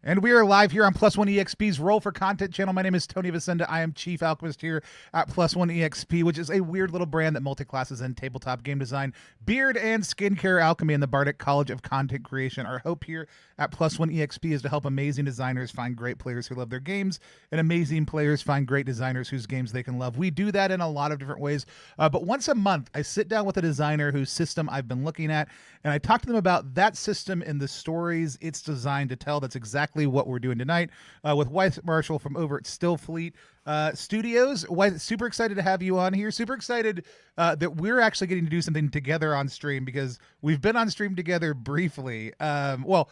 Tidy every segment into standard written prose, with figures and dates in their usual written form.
And we are live here on Plus One EXP's Roll for Content channel. My name is Tony Vicenda. I am Chief Alchemist here at Plus One EXP, which is a weird little brand that multi-classes in tabletop game design, beard and skincare alchemy in the Bardic College of Content Creation. Our hope here at Plus One EXP is to help amazing designers find great players who love their games and amazing players find great designers whose games they can love. We do that in a lot of different ways, but once a month, I sit down with a designer whose system I've been looking at, and I talk to them about that system and the stories it's designed to tell. That's exactly what we're doing tonight with Wythe Marschall from over at Stillfleet Studios. Wythe, super excited to have you on here. Super excited that we're actually getting to do something together on stream, because we've been on stream together briefly. Well,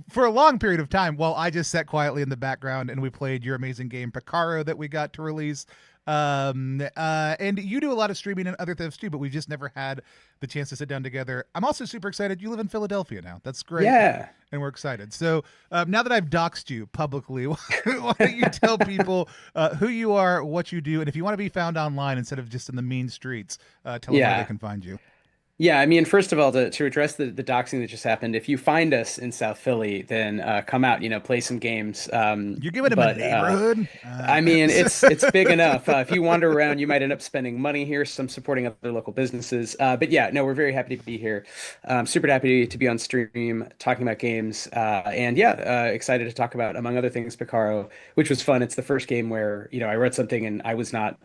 for a long period of time, while I just sat quietly in the background and we played your amazing game Picaro that we got to release. And you do a lot of streaming and other things too, but we've just never had the chance to sit down together. I'm also super excited. You live in Philadelphia now. That's great. Yeah. And we're excited. So now that I've doxed you publicly, why don't you tell people who you are, what you do, and if you want to be found online instead of just in the mean streets, tell them where they Yeah. can find you. Yeah. I mean, first of all, to address the doxing that just happened, if you find us in South Philly, then come out, play some games. You're giving him a But neighborhood. I mean, it's big enough. If you wander around, you might end up spending money here, some supporting other local businesses. But yeah, no, we're very happy to be here. Super happy to be on stream talking about games. And yeah, excited to talk about, among other things, Picaro, which was fun. It's the first game where, I wrote something and I was not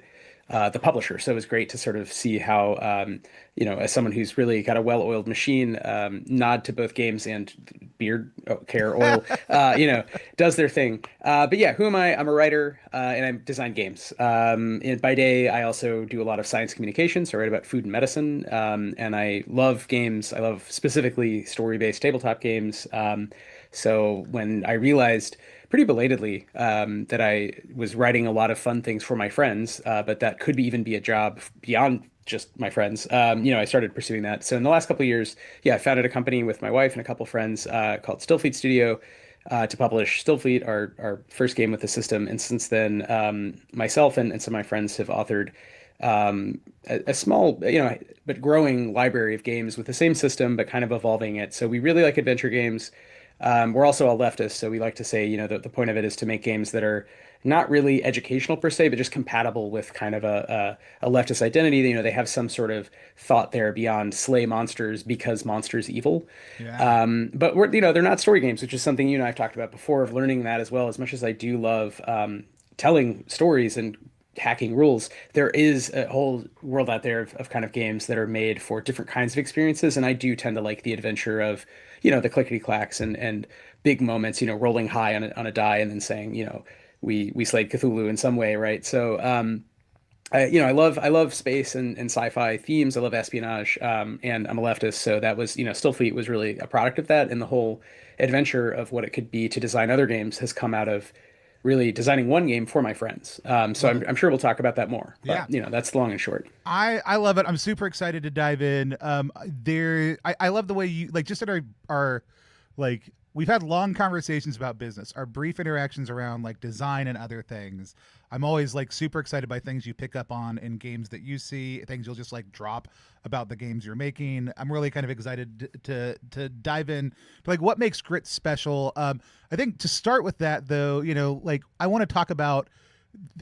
the publisher. So it was great to sort of see how, as someone who's really got a well-oiled machine, nod to both games and beard care oil, does their thing. But yeah, who am I? I'm a writer and I design games. And by day, I also do a lot of science communication. So I write about food and medicine. And I love games. I love specifically story-based tabletop games. So when I realized pretty belatedly that I was writing a lot of fun things for my friends, but that could even be a job beyond just my friends. I started pursuing that. So in the last couple of years, yeah, I founded a company with my wife and a couple of friends called Stillfleet Studio to publish Stillfleet, our first game with the system. And since then, myself and some of my friends have authored a small, but growing library of games with the same system, but kind of evolving it. So we really like adventure games. We're also all leftists, so we like to say, the point of it is to make games that are not really educational per se, but just compatible with kind of a leftist identity. They have some sort of thought there beyond slay monsters because monsters evil. Yeah. But they're not story games, which is something you and I have talked about before, of learning that as well. As much as I do love telling stories and hacking rules, there is a whole world out there of kind of games that are made for different kinds of experiences. And I do tend to like the adventure of, the clickety clacks and big moments, rolling high on a die and then saying, we slayed Cthulhu in some way, right? So I love space and sci-fi themes. I love espionage, and I'm a leftist, so that was, Stillfleet was really a product of that, and the whole adventure of what it could be to design other games has come out of really designing one game for my friends. So Love I'm, it. I'm sure we'll talk about that more, but Yeah. that's the long and short. I love it. I'm super excited to dive in. I love the way you like just in our like we've had long conversations about business, our brief interactions around like design and other things. I'm always like super excited by things you pick up on in games that you see, things you'll just like drop about the games you're making. I'm really kind of excited to dive in to like what makes Grit special. I think to start with that though, like I want to talk about,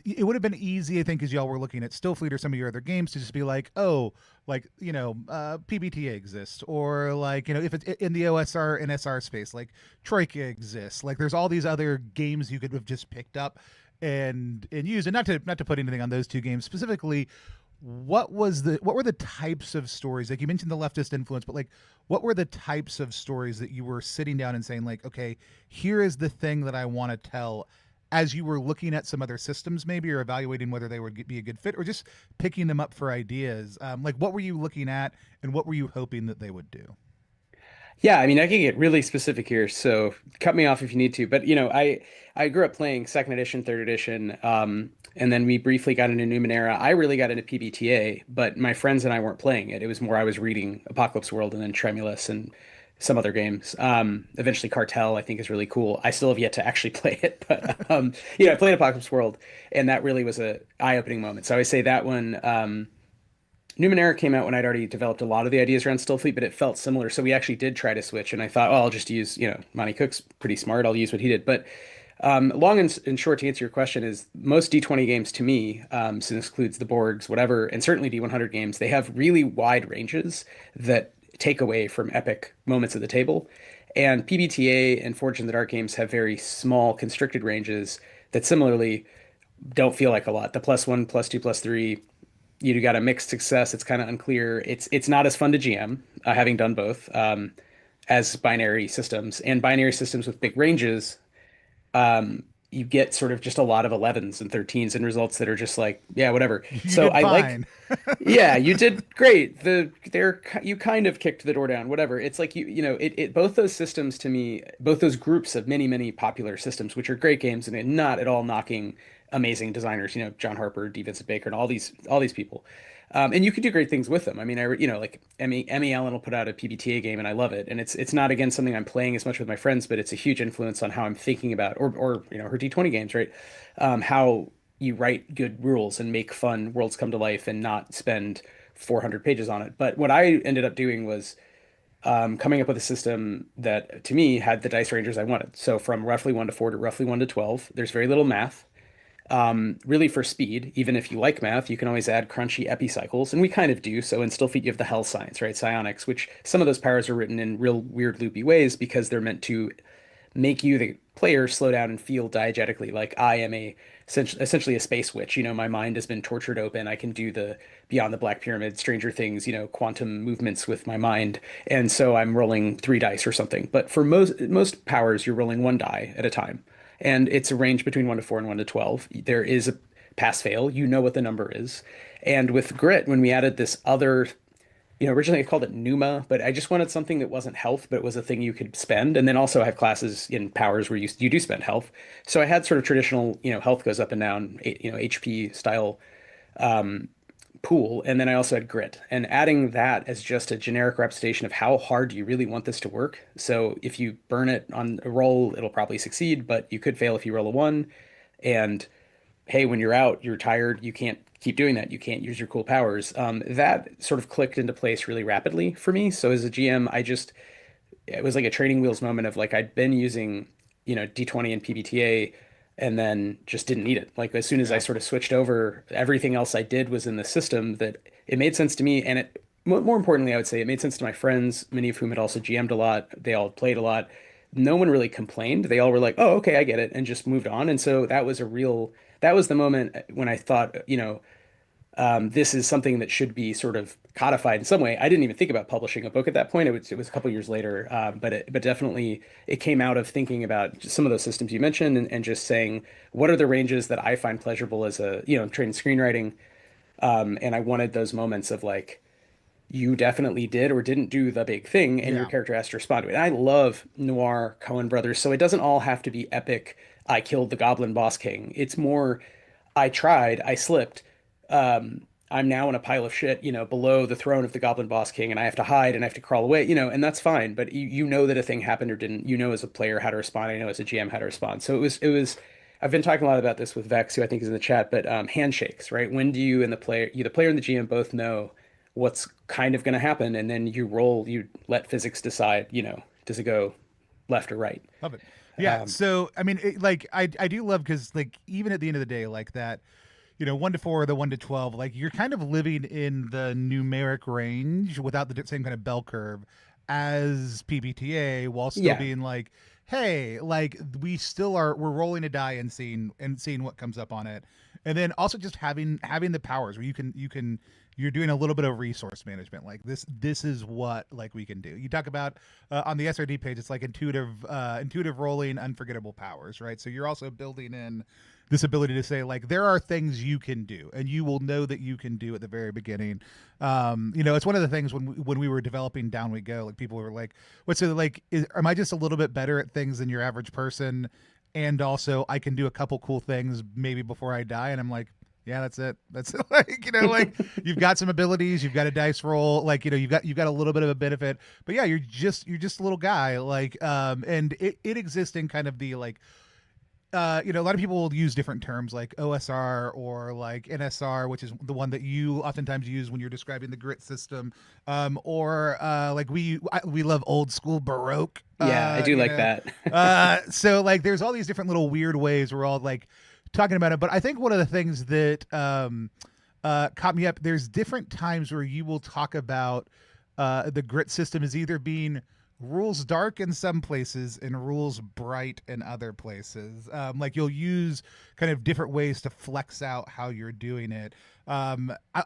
it would have been easy, I think, as y'all were looking at Stillfleet or some of your other games to just be like, oh, like, PBTA exists, or like, if it's in the OSR and SR space, like Troika exists. Like there's all these other games you could have just picked up and used. And not to put anything on those two games specifically, what were the types of stories, like you mentioned the leftist influence, but like what were the types of stories that you were sitting down and saying like, okay, here is the thing that I want to tell, as you were looking at some other systems maybe, or evaluating whether they would be a good fit, or just picking them up for ideas? Like what were you looking at and what were you hoping that they would do? Yeah, I mean, I can get really specific here, so cut me off if you need to. But I grew up playing second edition, third edition, and then we briefly got into Numenera. I really got into PBTA, but my friends and I weren't playing it. It was more I was reading Apocalypse World and then Tremulous and some other games. Eventually, Cartel I think is really cool. I still have yet to actually play it, but I played Apocalypse World, and that really was a eye-opening moment. So I would say that one. Numenera came out when I'd already developed a lot of the ideas around Stillfleet, but it felt similar. So we actually did try to switch, and I thought, oh, I'll just use, Monty Cook's pretty smart. I'll use what he did. But long and short to answer your question is most D20 games to me, so this includes the Borgs, whatever, and certainly D100 games, they have really wide ranges that take away from epic moments at the table. And PBTA and Forged in the Dark games have very small constricted ranges that similarly don't feel like a lot. The +1, +2, +3, you got a mixed success. It's kind of unclear. It's not as fun to GM, having done both, as binary systems and binary systems with big ranges. You get sort of just a lot of 11s and 13s and results that are just like, yeah, whatever. You So did I like, fine. yeah, you did great. You kind of kicked the door down, whatever. It's like both those systems to me, both those groups of many, many popular systems, which are great games and not at all knocking amazing designers, John Harper, D. Vincent Baker, and all these people. And you can do great things with them. I mean, like Emmy Allen will put out a PBTA game, and I love it. And it's not again something I'm playing as much with my friends, but it's a huge influence on how I'm thinking about, or her D20 games, right? How you write good rules and make fun worlds come to life, and not spend 400 pages on it. But what I ended up doing was coming up with a system that, to me, had the dice rangers I wanted. So from roughly 1 to 4 to roughly 1 to 12. There's very little math. Really for speed, even if you like math, you can always add crunchy epicycles, and we kind of do. So in Stillfeet, you have the hell signs, right? Psionics, which some of those powers are written in real weird loopy ways because they're meant to make you, the player, slow down and feel diegetically like I am essentially a space witch. My mind has been tortured open. I can do the Beyond the Black Pyramid, Stranger Things, quantum movements with my mind, and so I'm rolling 3 dice or something. But for most powers, you're rolling 1 die at a time, and it's a range between 1 to 4 and 1 to 12. There is a pass fail. You know what the number is. And with grit, when we added this other, originally I called it Numa, but I just wanted something that wasn't health, but was a thing you could spend. And then also I have classes in powers where you do spend health. So I had sort of traditional, health goes up and down, HP style pool. And then I also had grit, and adding that as just a generic representation of how hard do you really want this to work. So if you burn it on a roll, it'll probably succeed, but you could fail if you roll a 1. And hey, when you're out, you're tired, you can't keep doing that. You can't use your cool powers. That sort of clicked into place really rapidly for me. So as a GM, it was like a training wheels moment of like, I'd been using, D20 and PBTA and then just didn't need it. Like as soon as I Yeah. sort of switched over, everything else I did was in the system that it made sense to me. And more importantly, I would say it made sense to my friends, many of whom had also GM'd a lot. They all played a lot. No one really complained. They all were like, oh, okay, I get it, and just moved on. And so that was the moment when I thought, this is something that should be sort of codified in some way. I didn't even think about publishing a book at that point. It was a couple years later, but definitely it came out of thinking about just some of those systems you mentioned, and just saying what are the ranges that I find pleasurable as a trained screenwriting, and I wanted those moments of like you definitely did or didn't do the big thing, and your Yeah. character has to respond to it. And I love noir Coen brothers, so it doesn't all have to be epic. I killed the Goblin Boss King. It's more, I tried, I slipped. I'm now in a pile of shit, below the throne of the Goblin Boss King, and I have to hide and I have to crawl away, and that's fine. But you know that a thing happened or didn't. You know as a player how to respond. I know as a GM how to respond. So it was. I've been talking a lot about this with Vex, who I think is in the chat, but handshakes, right? When do you and the player and the GM both know what's kind of going to happen, and then you let physics decide, does it go left or right? Love it. Yeah. Um, So I mean, like I do love because like even at the end of the day, like that, 1 to 4, the 1 to 12, like you're kind of living in the numeric range without the same kind of bell curve as PBTA, while still yeah, being like, hey, like we're rolling a die and seeing what comes up on it, and then also just having the powers where you're doing a little bit of resource management. Like this is what like we can do. You talk about on the SRD page, it's like intuitive rolling, unforgettable powers, right? So you're also building in this ability to say like there are things you can do and you will know that you can do at the very beginning. It's one of the things when we were developing Down We Go, like people were like, what's it like, am I just a little bit better at things than your average person, and also I can do a couple cool things maybe before I die? And I'm like, yeah, that's it. That's it. Like, like you've got some abilities, you've got a dice roll, like, you've got a little bit of a benefit, but yeah, you're just a little guy, like, and it exists in kind of the like a lot of people will use different terms like OSR or like NSR, which is the one that you oftentimes use when you're describing the grit system, or like we love old school Baroque. Yeah, I do like that. So like there's all these different little weird ways we're all like talking about it, but I think one of the things that caught me up, there's different times where you will talk about the grit system as either being rules dark in some places and rules bright in other places. Like you'll use kind of different ways to flex out how you're doing it. I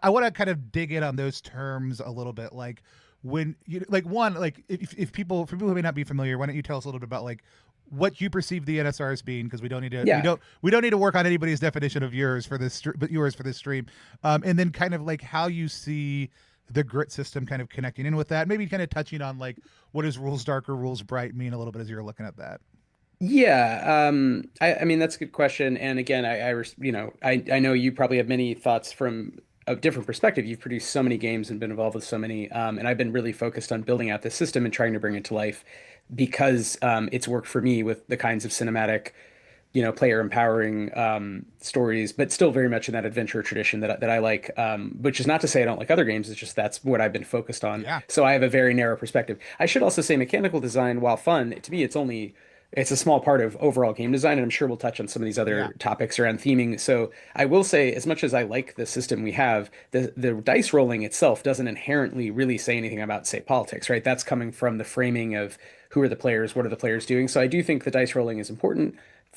want to kind of dig in on those terms a little bit. Like when you like one, like if people for people who may not be familiar, why don't you tell us a little bit about like what you perceive the NSR as being, because we don't need to Yeah. we don't need to work on anybody's definition of yours for this but yours for this stream, and then kind of like how you see the grit system kind of connecting in with that, maybe kind of touching on like what does rules dark or rules bright mean a little bit as you're looking at that. Yeah, I mean that's a good question. And again, I know you probably have many thoughts from a different perspective. You've produced so many games and been involved with so many, and I've been really focused on building out this system and trying to bring it to life because it's worked for me with the kinds of cinematic, player empowering stories, but still very much in that adventure tradition that I like. Which is not to say I don't like other games. It's just that's what I've been focused on. Yeah. So I have a very narrow perspective. I should also say mechanical design, while fun, to me, it's a small part of overall game design, and I'm sure we'll touch on some of these Yeah. other topics around theming. So I will say, as much as I like the system we have, the dice rolling itself doesn't inherently really say anything about, say, politics, right? That's coming from the framing of who are the players, what are the players doing. So I do think the dice rolling is important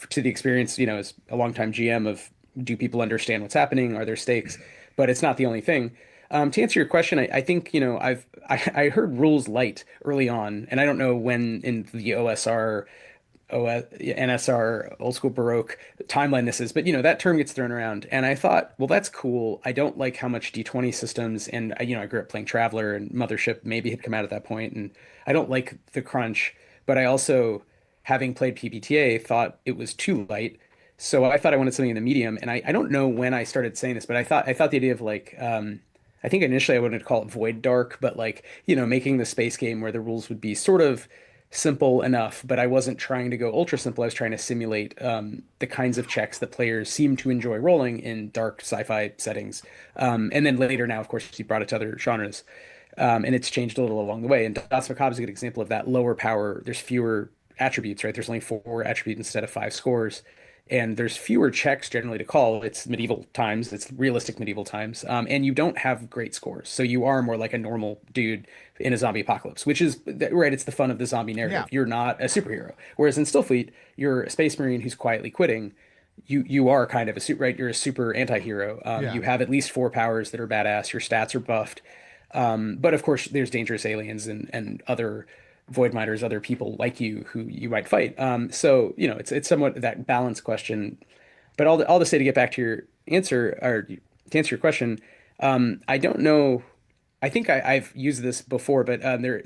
to the experience, as a longtime GM of do people understand what's happening? Are there stakes? But it's not the only thing. To answer your question, I think, I heard rules light early on, and I don't know when in the OSR NSR, old school Baroque timeline this is, but that term gets thrown around. And I thought, well, that's cool. I don't like how much D20 systems, and I grew up playing Traveler and Mothership maybe had come out at that point, and I don't like the crunch, but I also, having played PBTA, thought it was too light. So I thought I wanted something in the medium, and I don't know when I started saying this, but I thought the idea of like I think initially I wanted to call it Void Dark, but like, making the space game where the rules would be sort of simple enough, but I wasn't trying to go ultra simple. I was trying to simulate the kinds of checks that players seem to enjoy rolling in dark sci-fi settings. And then later now, of course, he brought it to other genres. And it's changed a little along the way. And Das Macabre is a good example of that. Lower power, there's fewer attributes, right? There's only four attributes instead of five scores. And there's fewer checks generally to call. It's medieval times, it's realistic medieval times. And you don't have great scores. So you are more like a normal dude in a zombie apocalypse, which is right. It's the fun of the zombie narrative. Yeah. You're not a superhero. Whereas in Stillfleet, you're a space marine who's quietly quitting. You are kind of a suit, right? You're a super anti-hero. Yeah. You have at least four powers that are badass. Your stats are buffed. But of course, there's dangerous aliens and other void miners, other people like you who you might fight. So it's somewhat that balance question. But all to say, to get back to your answer, or to answer your question, I don't know. I think I've used this before, but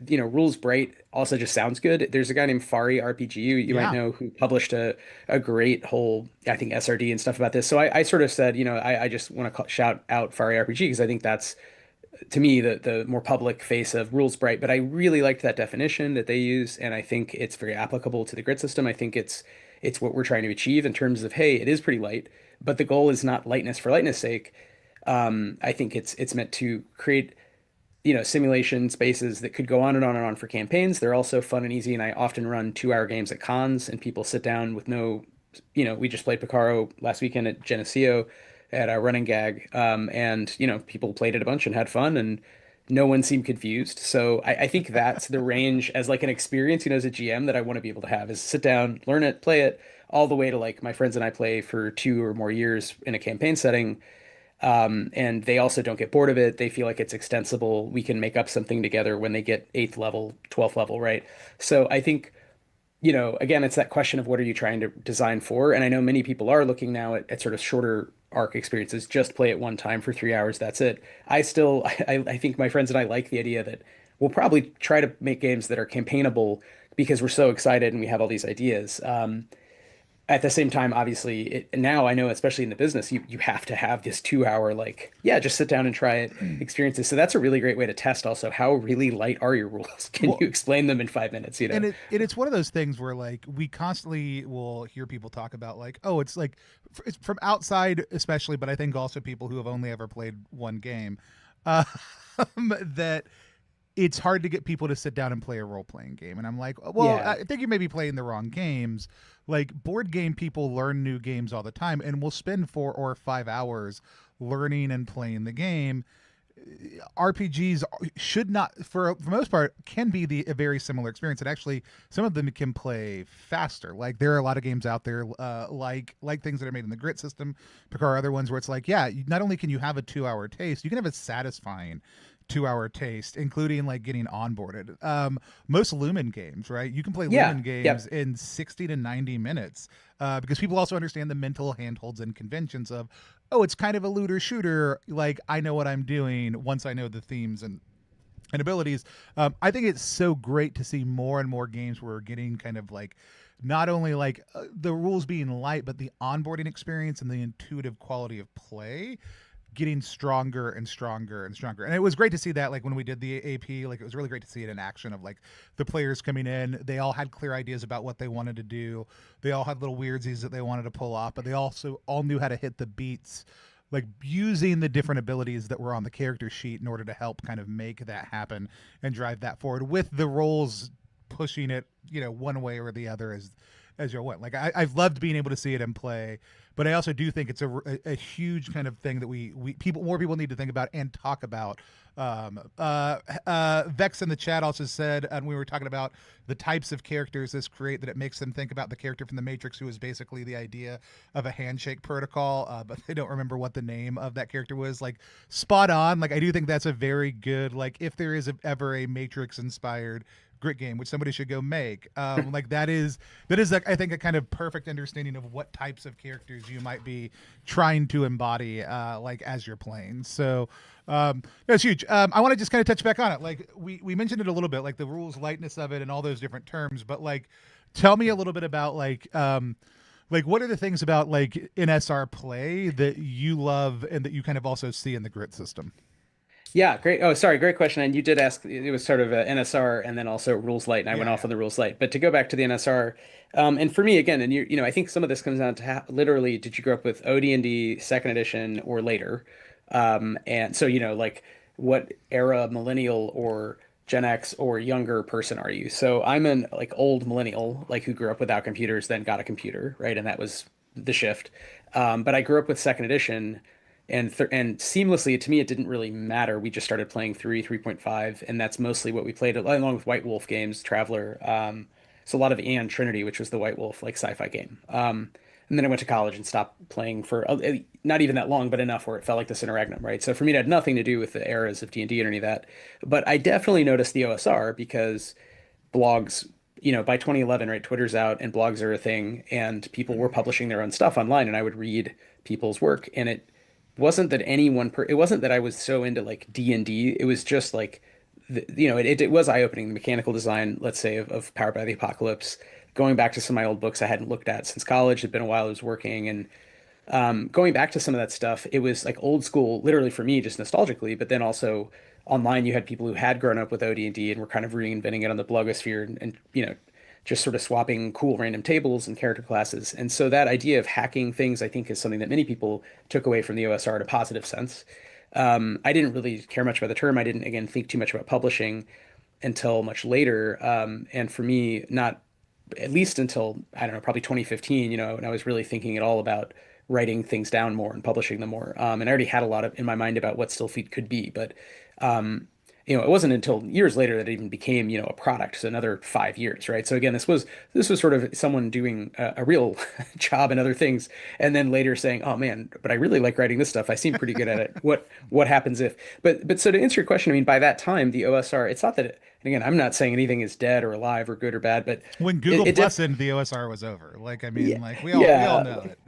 Rules Bright also just sounds good. There's a guy named Fari RPG you might Yeah. know, who published a great whole, I think, SRD and stuff about this. So I sort of said, I just want to shout out Fari RPG because I think that's, to me, the more public face of Rules Bright. But I really liked that definition that they use, and I think it's very applicable to the grid system. I think it's what we're trying to achieve in terms of, hey, it is pretty light, but the goal is not lightness for lightness sake. I think it's meant to create simulation spaces that could go on and on and on for campaigns. They're also fun and easy, and I often run 2 hour games at cons, and people sit down with no, we just played Picaro last weekend at Geneseo at a running gag, and people played it a bunch and had fun, and no one seemed confused. So I think that's the range as like an experience, as a GM that I want to be able to have is sit down, learn it, play it, all the way to like my friends and I play for 2 or more years in a campaign setting, and they also don't get bored of it. They feel like it's extensible. We can make up something together when they get 8th level, 12th level, right? So I think, again, it's that question of what are you trying to design for? And I know many people are looking now at sort of shorter arc experiences, just play it one time for 3 hours, that's it. I still, I think my friends and I like the idea that we'll probably try to make games that are campaignable because we're so excited and we have all these ideas. At the same time, obviously, now I know, especially in the business, you have to have this 2 hour, like, yeah, just sit down and try it, experience this. So that's a really great way to test also how really light are your rules. Can Well, you explain them in 5 minutes, you know? and it's one of those things where like we constantly will hear people talk about like, oh, it's like it's from outside especially, but I think also people who have only ever played one game, uh, that it's hard to get people to sit down and play a role playing game. And I'm like, well, Yeah. I think you may be playing the wrong games. Like board game people learn new games all the time and will spend 4 or 5 hours learning and playing the game. RPGs should not, for the most part, can be a very similar experience. And actually, some of them can play faster. Like there are a lot of games out there, like things that are made in the grit system, or other ones where it's like, yeah, not only can you have a 2 hour taste, you can have a satisfying 2 hour taste, including like getting onboarded. Most Lumen games, right? You can play Yeah. Lumen games Yep. in 60 to 90 minutes because people also understand the mental handholds and conventions of, oh, it's kind of a looter shooter. Like I know what I'm doing once I know the themes and abilities. I think it's so great to see more and more games where we're getting kind of like not only like the rules being light, but the onboarding experience and the intuitive quality of play getting stronger and stronger and stronger. And it was great to see that, like when we did the AP, like it was really great to see it in action of like the players coming in. They all had clear ideas about what they wanted to do. They all had little weirdsies that they wanted to pull off, but they also all knew how to hit the beats, like using the different abilities that were on the character sheet in order to help kind of make that happen and drive that forward with the roles pushing it, one way or the other as you went. Like I've loved being able to see it in play, but I also do think it's a huge kind of thing that more people need to think about and talk about. Vex in the chat also said, and we were talking about the types of characters this create, that it makes them think about the character from the Matrix, who is basically the idea of a handshake protocol, but they don't remember what the name of that character was. Like spot on. Like I do think that's a very good, like if there is ever a Matrix inspired grit game, which somebody should go make. Like that is like I think a kind of perfect understanding of what types of characters you might be trying to embody, like as you're playing. So that's huge. I want to just kind of touch back on it. Like we mentioned it a little bit, like the rules lightness of it and all those different terms. But like, tell me a little bit about like what are the things about like NSR play that you love and that you kind of also see in the grit system? Yeah, great. Oh, sorry, great question. And you did ask, it was sort of a NSR and then also rules light, and I went Yeah, off yeah. on the rules light. But to go back to the NSR, and for me again, and I think some of this comes down to literally, did you grow up with OD&D second edition or later? And so, like what era millennial or Gen X or younger person are you? So I'm an like old millennial, like who grew up without computers, then got a computer, right? And that was the shift. But I grew up with second edition and seamlessly to me it didn't really matter. We just started playing 3.5, and that's mostly what we played along with White Wolf games, Traveler. So a lot of and Trinity, which was the White Wolf like sci-fi game. And then I went to college and stopped playing for not even that long, but enough where it felt like this interregnum, right? So for me, it had nothing to do with the eras of D&D or any of that. But I definitely noticed the OSR because blogs, by 2011, right, Twitter's out and blogs are a thing, and people were publishing their own stuff online, and I would read people's work, and it wasn't that I was so into like D&D. It was just like, it was eye-opening, the mechanical design, let's say, of Powered by the Apocalypse. Going back to some of my old books I hadn't looked at since college. It'd been a while I was working, and going back to some of that stuff, it was like old school, literally for me, just nostalgically, but then also online, you had people who had grown up with OD&D and D and were kind of reinventing it on the blogosphere and just sort of swapping cool random tables and character classes. And so that idea of hacking things, I think, is something that many people took away from the OSR in a positive sense. I didn't really care much about the term. I didn't, again, think too much about publishing until much later. And for me, not at least until, I don't know, probably 2015, and I was really thinking at all about writing things down more and publishing them more. And I already had a lot of in my mind about what Stillfeet could be, but um, it wasn't until years later that it even became, a product. So another 5 years, right? So again, this was sort of someone doing a real job and other things, and then later saying, "Oh man, but I really like writing this stuff. I seem pretty good at it. What happens if?" But so to answer your question, I mean, by that time, the OSR, it's not that And again, I'm not saying anything is dead or alive or good or bad, but When Google it Plus def ended, the OSR was over. Like, I yeah, mean, like we all yeah, know it.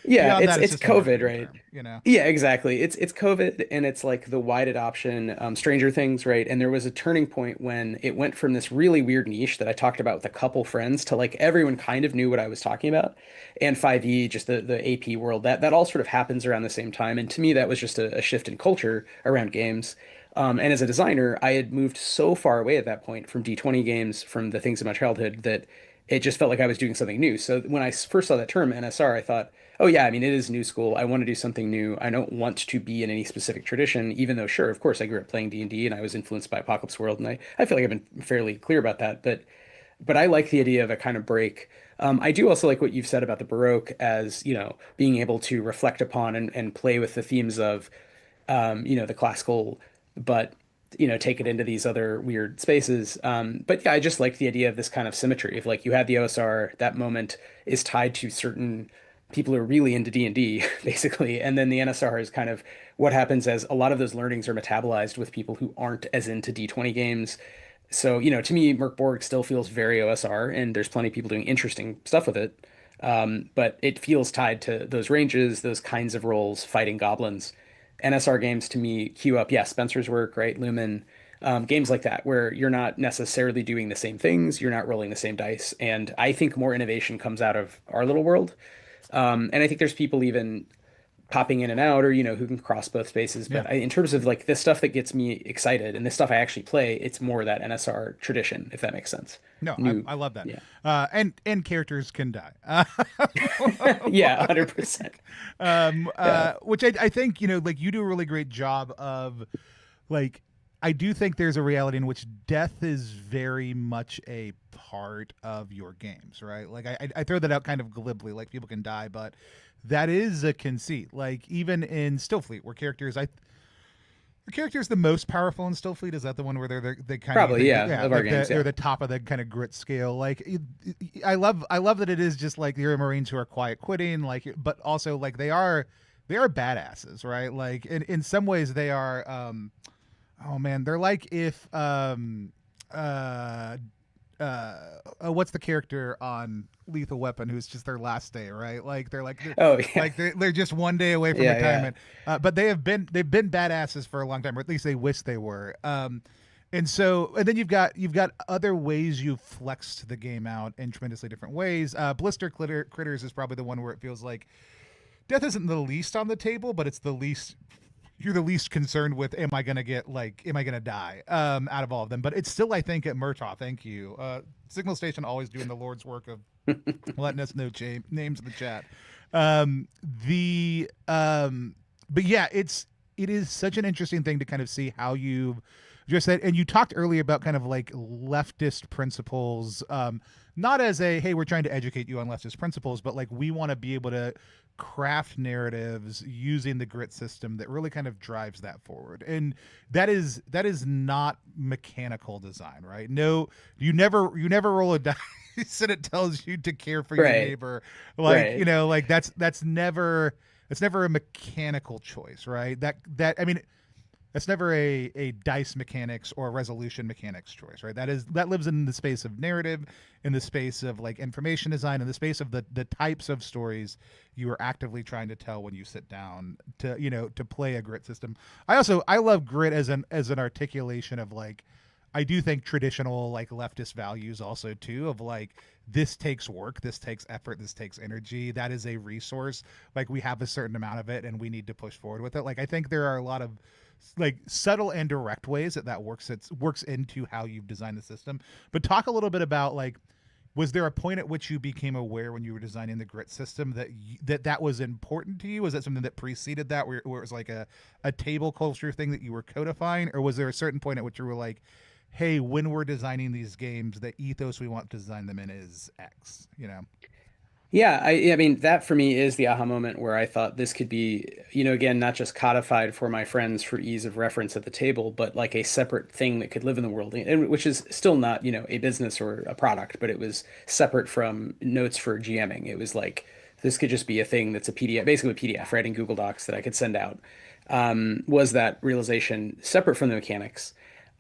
yeah, Beyond that, it's it's just a COVID, marketing right? term, you know. Yeah, exactly. It's COVID and it's like the wide adoption, Stranger Things, right? And there was a turning point when it went from this really weird niche that I talked about with a couple friends to like everyone kind of knew what I was talking about. And 5e, just the AP world, that all sort of happens around the same time. And to me, that was just a shift in culture around games. And as a designer, I had moved so far away at that point from D20 games, from the things of my childhood, that it just felt like I was doing something new. So when I first saw that term NSR, I thought, oh yeah, I mean, it is new school. I want to do something new. I don't want to be in any specific tradition, even though, sure, of course, I grew up playing D&D and D and I was influenced by Apocalypse World, and I feel like I've been fairly clear about that. But I like the idea of a kind of break. I do also like what you've said about the Baroque as, being able to reflect upon and play with the themes of the classical, but take it into these other weird spaces. But yeah, I just like the idea of this kind of symmetry of like you have the OSR, that moment is tied to certain people who are really into D&D, basically, and then the NSR is kind of what happens as a lot of those learnings are metabolized with people who aren't as into D20 games. So, to me, Merc Borg still feels very OSR, and there's plenty of people doing interesting stuff with it. But it feels tied to those ranges, those kinds of roles, fighting goblins. NSR games to me queue up, yeah, Spencer's work, right? Lumen, games like that, where you're not necessarily doing the same things, you're not rolling the same dice. And I think more innovation comes out of our little world. And I think there's people even popping in and out or who can cross both spaces, Yeah. but in terms of like this stuff that gets me excited and this stuff I actually play, it's more that NSR tradition, if that makes sense. No, New. I love that. Yeah. And characters can die. Yeah, 100%. Yeah. Which I think, like you do a really great job of, like, I do think there's a reality in which death is very much a part of your games, right? Like I throw that out kind of glibly, like people can die, but that is a conceit. Like even in Stillfleet, where the character's the most powerful in Stillfleet. Is that the one where they kind of you Probably, think yeah, yeah, of our like games, they're yeah. the top of the kind of grit scale. Like I love that it is just like your Marines who are quiet quitting, like, but also like they are badasses, right? Like in some ways they are. Oh man, they're like if uh what's the character on Lethal Weapon who's just their last day, right? Like they're like Oh, yeah. they're just one day away from Yeah, yeah. retirement. But they've been badasses for a long time, or at least they wish they were. And then you've got other ways you've flexed the game out in tremendously different ways. Critters is probably the one where it feels like death isn't the least on the table, but it's the least you're the least concerned with am I gonna die out of all of them. But it's still, I think, at Murtaugh, thank you, Signal Station always doing the Lord's work of letting us know names in the chat. The But yeah, it is such an interesting thing to kind of see how you just said, and you talked earlier about kind of like leftist principles, not as a hey, we're trying to educate you on leftist principles, but like we want to be able to craft narratives using the grit system that really kind of drives that forward. And that is not mechanical design, right? No, you never roll a dice and it tells you to care for your Right. neighbor. Like, Right. like that's never a mechanical choice, right? That I mean, that's never a dice mechanics or resolution mechanics choice, right? That lives in the space of narrative, in the space of like information design, in the space of the types of stories you are actively trying to tell when you sit down to play a grit system. I love grit as an articulation of like, I do think traditional like leftist values also too, of like, this takes work, this takes effort, this takes energy, that is a resource, like we have a certain amount of it and we need to push forward with it. Like I think there are a lot of like subtle and direct ways that works into how you've designed the system. But talk a little bit about like, was there a point at which you became aware when you were designing the grit system that was important to you? Was that something that preceded that, where it was like a table culture thing that you were codifying, or was there a certain point at which you were like, hey, when we're designing these games, the ethos we want to design them in is X, Yeah, I mean that for me is the aha moment where I thought this could be, again, not just codified for my friends for ease of reference at the table, but like a separate thing that could live in the world, and which is still not, a business or a product, but it was separate from notes for GMing. It was like this could just be a thing that's a PDF, basically a PDF, right, in Google Docs that I could send out. Was that realization separate from the mechanics?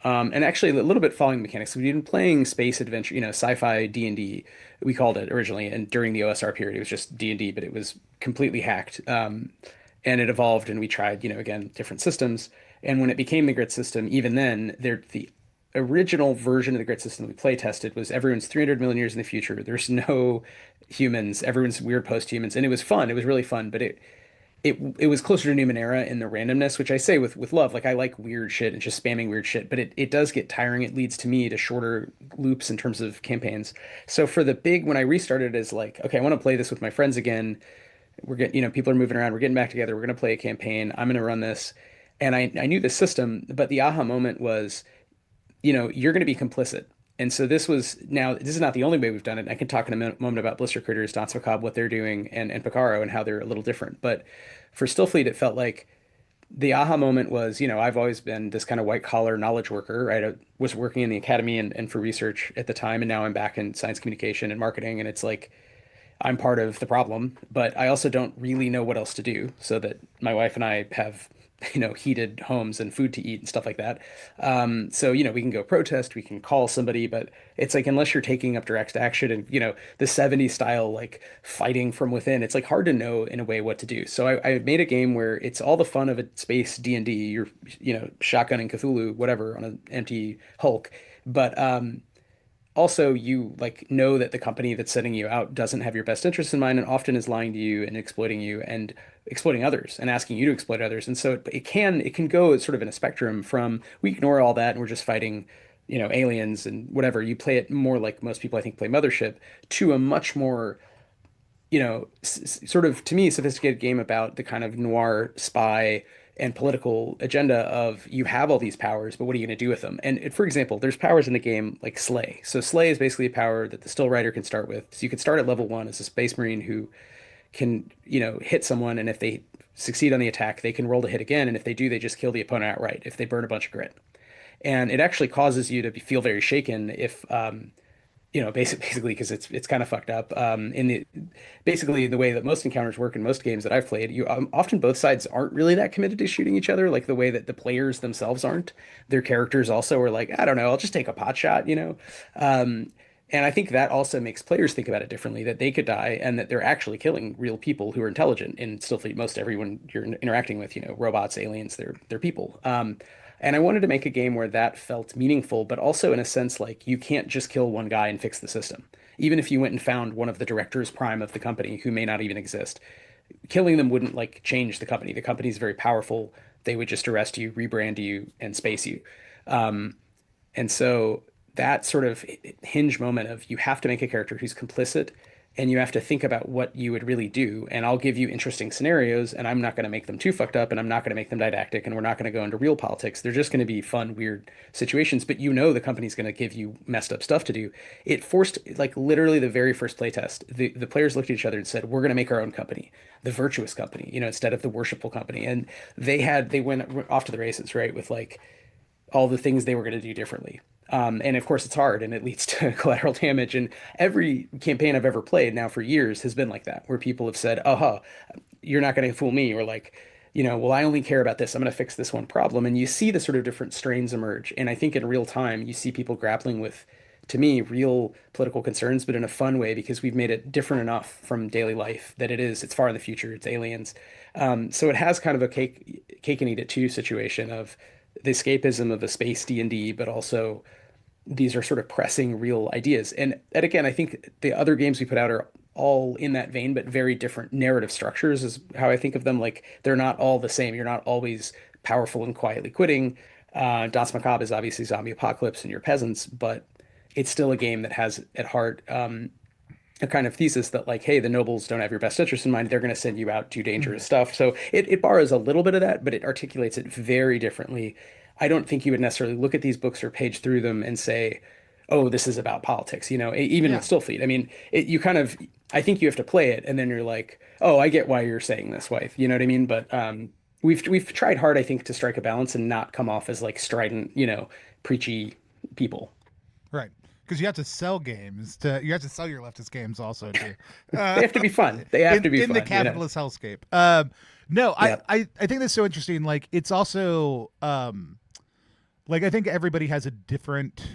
And actually a little bit following mechanics. We've been playing space adventure, sci-fi D&D, we called it originally, and during the OSR period, it was just D&D, but it was completely hacked. And it evolved, and we tried, again, different systems. And when it became the grid system, even then, the original version of the grid system we play tested was everyone's 300 million years in the future. There's no humans. Everyone's weird post-humans, and it was fun. It was really fun, but it was closer to Numenera in the randomness, which I say with love. Like I like weird shit and just spamming weird shit, but it does get tiring. It leads to me to shorter loops in terms of campaigns. So for the big, when I restarted as like, okay, I want to play this with my friends again. We're getting, people are moving around. We're getting back together. We're going to play a campaign. I'm going to run this. And I knew the system, but the aha moment was, you're going to be complicit. And so this is not the only way we've done it. I can talk in a moment about Blister Critters, Danse Macabre, what they're doing, and Picaro and how they're a little different. But for Stillfleet, it felt like the aha moment was, I've always been this kind of white collar knowledge worker, right? I was working in the academy and for research at the time, and now I'm back in science communication and marketing. And it's like, I'm part of the problem, but I also don't really know what else to do so that my wife and I have, heated homes and food to eat and stuff like that. So, we can go protest, we can call somebody, but it's like, unless you're taking up direct action and, the 70s style, like fighting from within, it's like hard to know in a way what to do. So I made a game where it's all the fun of a space D&D, you're, shotgunning Cthulhu, whatever, on an empty Hulk. But, also you like know that the company that's setting you out doesn't have your best interests in mind and often is lying to you and exploiting you and exploiting others and asking you to exploit others. And so it can go sort of in a spectrum from we ignore all that and we're just fighting, aliens and whatever. You play it more like most people I think play Mothership, to a much more, sort of to me sophisticated game about the kind of noir spy and political agenda of you have all these powers, but what are you going to do with them? And for example, there's powers in the game like Slay. So Slay is basically a power that the Still Rider can start with. So you can start at level 1 as a Space Marine who can, hit someone, and if they succeed on the attack, they can roll to hit again, and if they do, they just kill the opponent outright if they burn a bunch of grit. And it actually causes you to feel very shaken if basically because it's kind of fucked up. In the basically the way that most encounters work in most games that I've played, you often both sides aren't really that committed to shooting each other, like the way that the players themselves aren't. Their characters also are like, I don't know, I'll just take a pot shot. And I think that also makes players think about it differently, that they could die and that they're actually killing real people who are intelligent. In Stillfleet, most everyone you're interacting with, robots, aliens, they're people. And I wanted to make a game where that felt meaningful, but also in a sense like you can't just kill one guy and fix the system. Even if you went and found one of the directors prime of the company who may not even exist, killing them wouldn't like change the company. The company's very powerful. They would just arrest you, rebrand you, and space you. Um, and so that sort of hinge moment of you have to make a character who's complicit and you have to think about what you would really do. And I'll give you interesting scenarios and I'm not going to make them too fucked up and I'm not going to make them didactic and we're not going to go into real politics. They're just going to be fun, weird situations, but the company's going to give you messed up stuff to do. It forced like literally the very first playtest, the players looked at each other and said, we're going to make our own company, the virtuous company, instead of the worshipful company. And they went off to the races, right? With like all the things they were going to do differently. And of course, it's hard and it leads to collateral damage. And every campaign I've ever played now for years has been like that, where people have said, "Aha, you're not going to fool me," or like, well, I only care about this. I'm going to fix this one problem. And you see the sort of different strains emerge. And I think in real time, you see people grappling with, to me, real political concerns, but in a fun way because we've made it different enough from daily life that it's far in the future, it's aliens. So it has kind of a cake and eat it too situation of the escapism of a space D&D, but also these are sort of pressing real ideas. And again, I think the other games we put out are all in that vein, but very different narrative structures is how I think of them. Like they're not all the same. You're not always powerful and quietly quitting. Danse Macabre is obviously zombie apocalypse and your peasants, but it's still a game that has at heart a kind of thesis that like, hey, the nobles don't have your best interest in mind. They're going to send you out to dangerous stuff. So it borrows a little bit of that, but it articulates it very differently. I don't think you would necessarily look at these books or page through them and say, oh, this is about politics, even with Yeah. Stillfleet. I mean, I think you have to play it and then you're like, oh, I get why you're saying this, Wythe. You know what I mean? But we've tried hard, I think, to strike a balance and not come off as like strident, preachy people. Right. Because you have to sell your leftist games also too. They Uh, have to be fun. They have to be in the fun. capitalist hellscape. No, Yeah. I think that's so interesting. Like it's also like I think everybody has a different.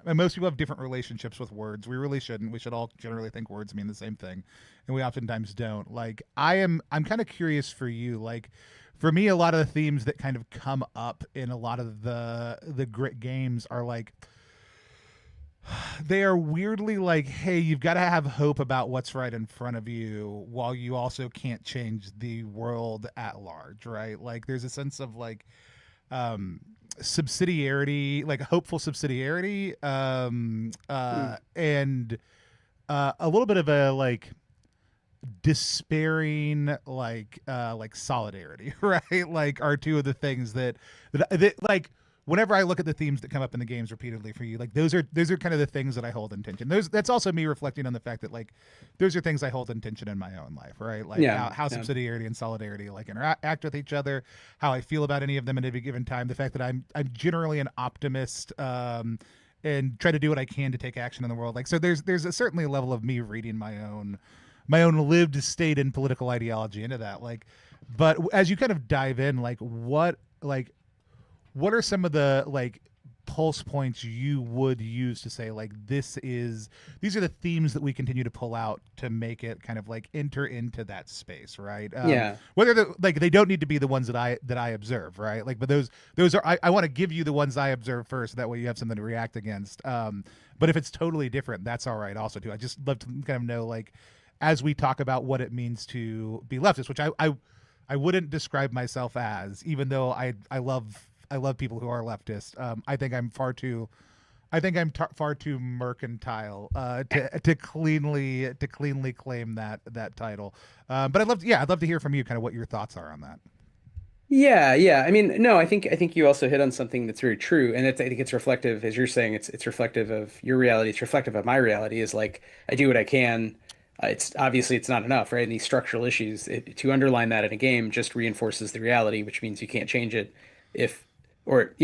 And most people have different relationships with words. We really shouldn't. We should all generally think words mean the same thing, and we oftentimes don't. Like I'm kind of curious for you. Like for me, a lot of the themes that kind of come up in a lot of the grit games are like they are weirdly like, hey, you've got to have hope about what's right in front of you while you also can't change the world at large, right? Like there's a sense of like um subsidiarity, like hopeful subsidiarity, Hmm. and a little bit of a like despairing like solidarity, right? Like are two of the things that like whenever I look at the themes that come up in the games repeatedly for you, like those are kind of the things that I hold in tension. Those That's also me reflecting on the fact that like those are things I hold in tension in my own life, right? Like Yeah, how yeah, subsidiarity and solidarity like interact with each other, how I feel about any of them at any given time, the fact that I'm generally an optimist, and try to do what I can to take action in the world. Like so there's certainly a level of me reading my own lived state and political ideology into that. Like, but as you kind of dive in, what are some of the like pulse points you would use to say like these are the themes that we continue to pull out to make it kind of like enter into that space, right? yeah. Whether like they don't need to be the ones that I observe, right? Like, but those are I want to give you the ones I observe first, so that way you have something to react against. But if it's totally different, that's all right also too. I just love to kind of know like as we talk about what it means to be leftist, which I wouldn't describe myself as, even though I love people who are leftist. I think far too mercantile to cleanly claim that title. But I'd love to hear from you, kind of what your thoughts are on that. Yeah, yeah. I mean, no, I think you also hit on something that's very true, and I think it's reflective, as you're saying, it's reflective of your reality. It's reflective of my reality. Is like I do what I can. It's obviously it's not enough, right? And these structural issues, to underline that in a game just reinforces the reality, which means you can't change it if, or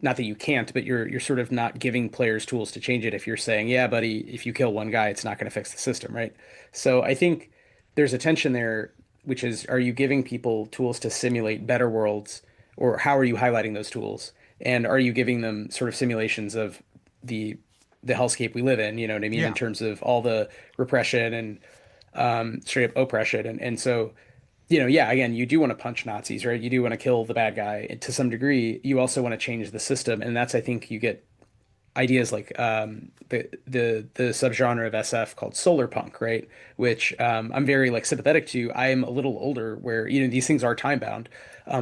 not that you can't, but you're sort of not giving players tools to change it if you're saying, yeah, buddy, if you kill one guy, it's not going to fix the system, right? So I think there's a tension there, which is, are you giving people tools to simulate better worlds, or how are you highlighting those tools? And are you giving them sort of simulations of the the hellscape we live in, you know what I mean, in Yeah. terms of all the repression and straight up oppression. And so, yeah, again, you do want to punch Nazis, right? You do want to kill the bad guy to some degree. You also want to change the system. And that's, I think, you get ideas like the subgenre of SF called solar punk, right? Which I'm very like sympathetic to. I'm a little older, where these things are time bound.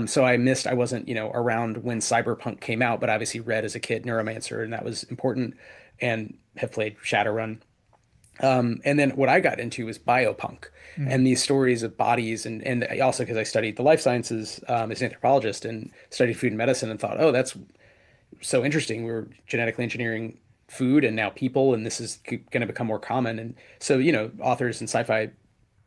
So I wasn't around when cyberpunk came out, but obviously read as a kid Neuromancer, and that was important, and have played Shadowrun. And then what I got into was biopunk Hmm. and these stories of bodies, and also because I studied the life sciences as an anthropologist and studied food and medicine, and thought, oh, that's so interesting. We were genetically engineering food and now people, and this is going to become more common. And so, authors in sci-fi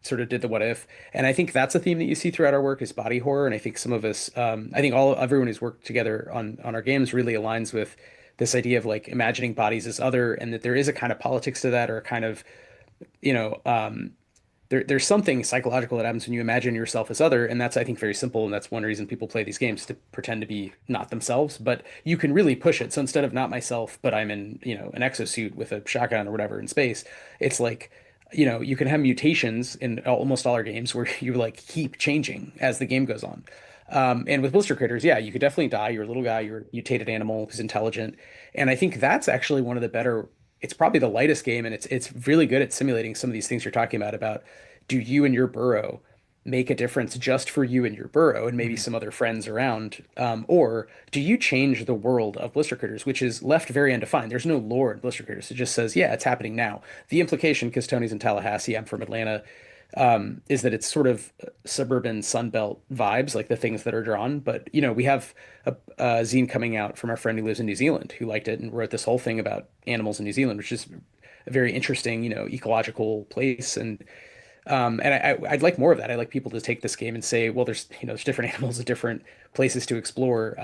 sort of did the what if, and I think that's a theme that you see throughout our work is body horror. And I think some of us, I think everyone who's worked together on our games really aligns with this idea of like imagining bodies as other, and that there is a kind of politics to that, or a kind of you know, there's something psychological that happens when you imagine yourself as other, and that's I think very simple, and that's one reason people play these games to pretend to be not themselves. But you can really push it. So instead of not myself, but I'm in an exosuit with a shotgun or whatever in space, it's like you can have mutations in almost all our games where you like keep changing as the game goes on. And with blister critters, yeah, you could definitely die. You're a little guy, you're a mutated animal who's intelligent. And I think that's actually one of the better, it's probably the lightest game, and it's really good at simulating some of these things you're talking about do you and your burrow make a difference just for you and your burrow and maybe Hmm. some other friends around? Or do you change the world of blister critters, which is left very undefined? There's no lore in blister critters. It just says, yeah, it's happening now. The implication, because Tony's in Tallahassee, I'm from Atlanta, is that it's sort of suburban Sunbelt vibes, like the things that are drawn. But we have a zine coming out from our friend who lives in New Zealand who liked it and wrote this whole thing about animals in New Zealand, which is a very interesting, ecological place. And I'd like more of that. I'd like people to take this game and say, well, there's different animals at different places to explore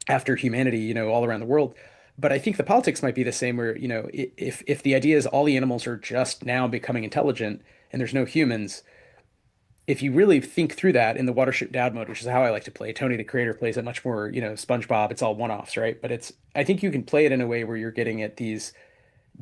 after humanity, all around the world. But I think the politics might be the same, where, if the idea is all the animals are just now becoming intelligent and there's no humans, if you really think through that in the Watership Down mode, which is how I like to play, Tony the creator plays it much more, SpongeBob, it's all one-offs, right? But I think you can play it in a way where you're getting at these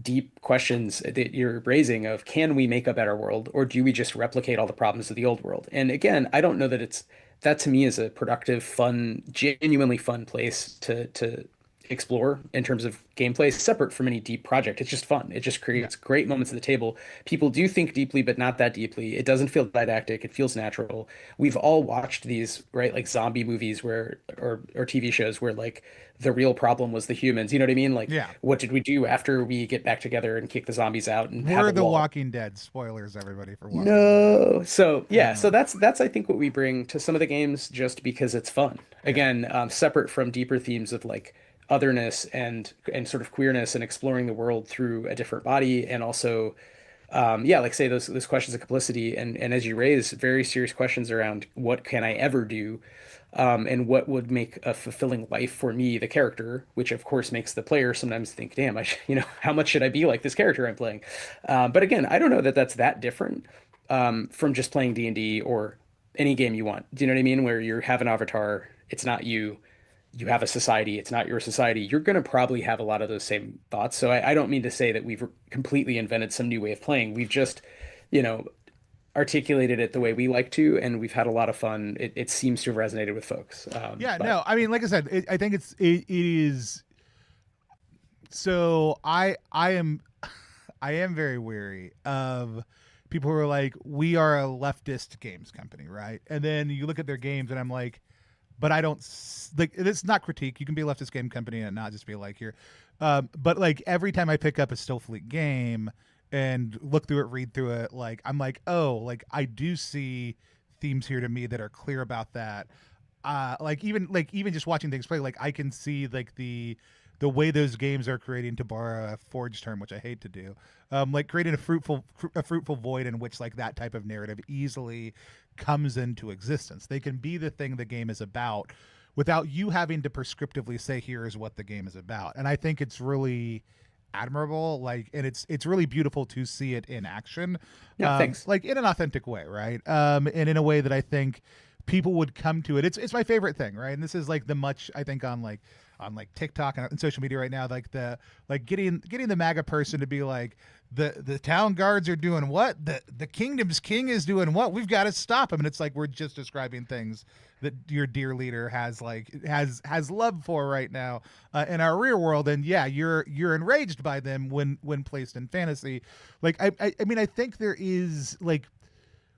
deep questions that you're raising of can we make a better world or do we just replicate all the problems of the old world? And again, I don't know that that to me is a productive, fun, genuinely fun place to explore in terms of gameplay, separate from any deep project. It's just fun. It just Yeah. creates great moments at the table. People do think deeply, but not that deeply. It doesn't feel didactic. It feels natural. We've all watched these, right? Like zombie movies where, or TV shows where like the real problem was the humans. You know what I mean? Like, Yeah. what did we do after we get back together and kick the zombies out and have We're a the wall? Walking Dead. Spoilers, everybody, for Walking Dead. No. So yeah, so Um, that's I think what we bring to some of the games just because it's fun. yeah. Again, separate from deeper themes of like otherness and sort of queerness and exploring the world through a different body and also yeah, like say those questions of complicity and as you raise very serious questions around what can I ever do, and what would make a fulfilling life for me, the character, which of course makes the player sometimes think, damn, how much should I be like this character I'm playing? But again, I don't know that that's that different from just playing D&D or any game you want. Do you know what I mean? Where you have an avatar, it's not you. You have a society, it's not your society. You're going to probably have a lot of those same thoughts. So I don't mean to say that we've completely invented some new way of playing. We've just, you know, articulated it the way we like to, and we've had a lot of fun. It seems to have resonated with folks. Yeah. But No, I mean, like I said, I think it is. So I am I am very weary of people who are like, we are a leftist games company, right? And then you look at their games, and I'm like, but I don't like. It's not critique. You can be a leftist game company and not just be like here. But like every time I pick up a Still Fleet game and look through it, read through it, like I'm like, oh, like I do see themes here to me that are clear about that. Like even just watching things play, like I can see like the way those games are creating, to borrow a Forge term, which I hate to do, like creating a fruitful void in which like that type of narrative easily comes into existence. They can be the thing the game is about without you having to prescriptively say here is what the game is about. And I think it's really admirable, like, and it's really beautiful to see it in action, yeah, thanks. like in an authentic way, right? And in a way that I think people would come to it. It's my favorite thing, right? And this is like the much I think on like TikTok and social media right now, like the like getting the MAGA person to be like the town guards are doing what, the kingdom's king is doing what, we've got to stop him. And it's like we're just describing things that your dear leader has like has love for right now, in our real world. And yeah, you're enraged by them when placed in fantasy. Like I mean I think there is like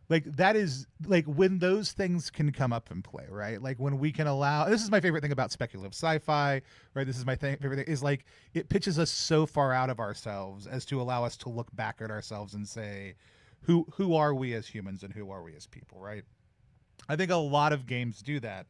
that is like when those things can come up and play, right? Like when we can allow, this is my favorite thing about speculative sci-fi, right? This is my favorite thing is like it pitches us so far out of ourselves as to allow us to look back at ourselves and say, who are we as humans and who are we as people, right? I think a lot of games do that.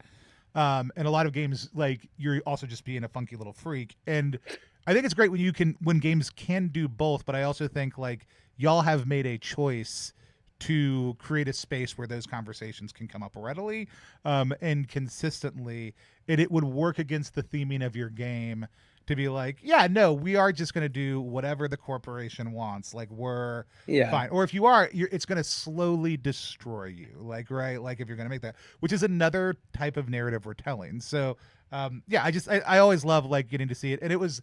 And a lot of games, like you're also just being a funky little freak. And I think it's great when games can do both. But I also think like y'all have made a choice to create a space where those conversations can come up readily, and consistently, and it would work against the theming of your game to be like, yeah, no, we are just going to do whatever the corporation wants. Like we're Yeah. fine. Or if you are, it's going to slowly destroy you. Like, right. Like if you're going to make that, which is another type of narrative we're telling. So, yeah, I always love like getting to see it. And it was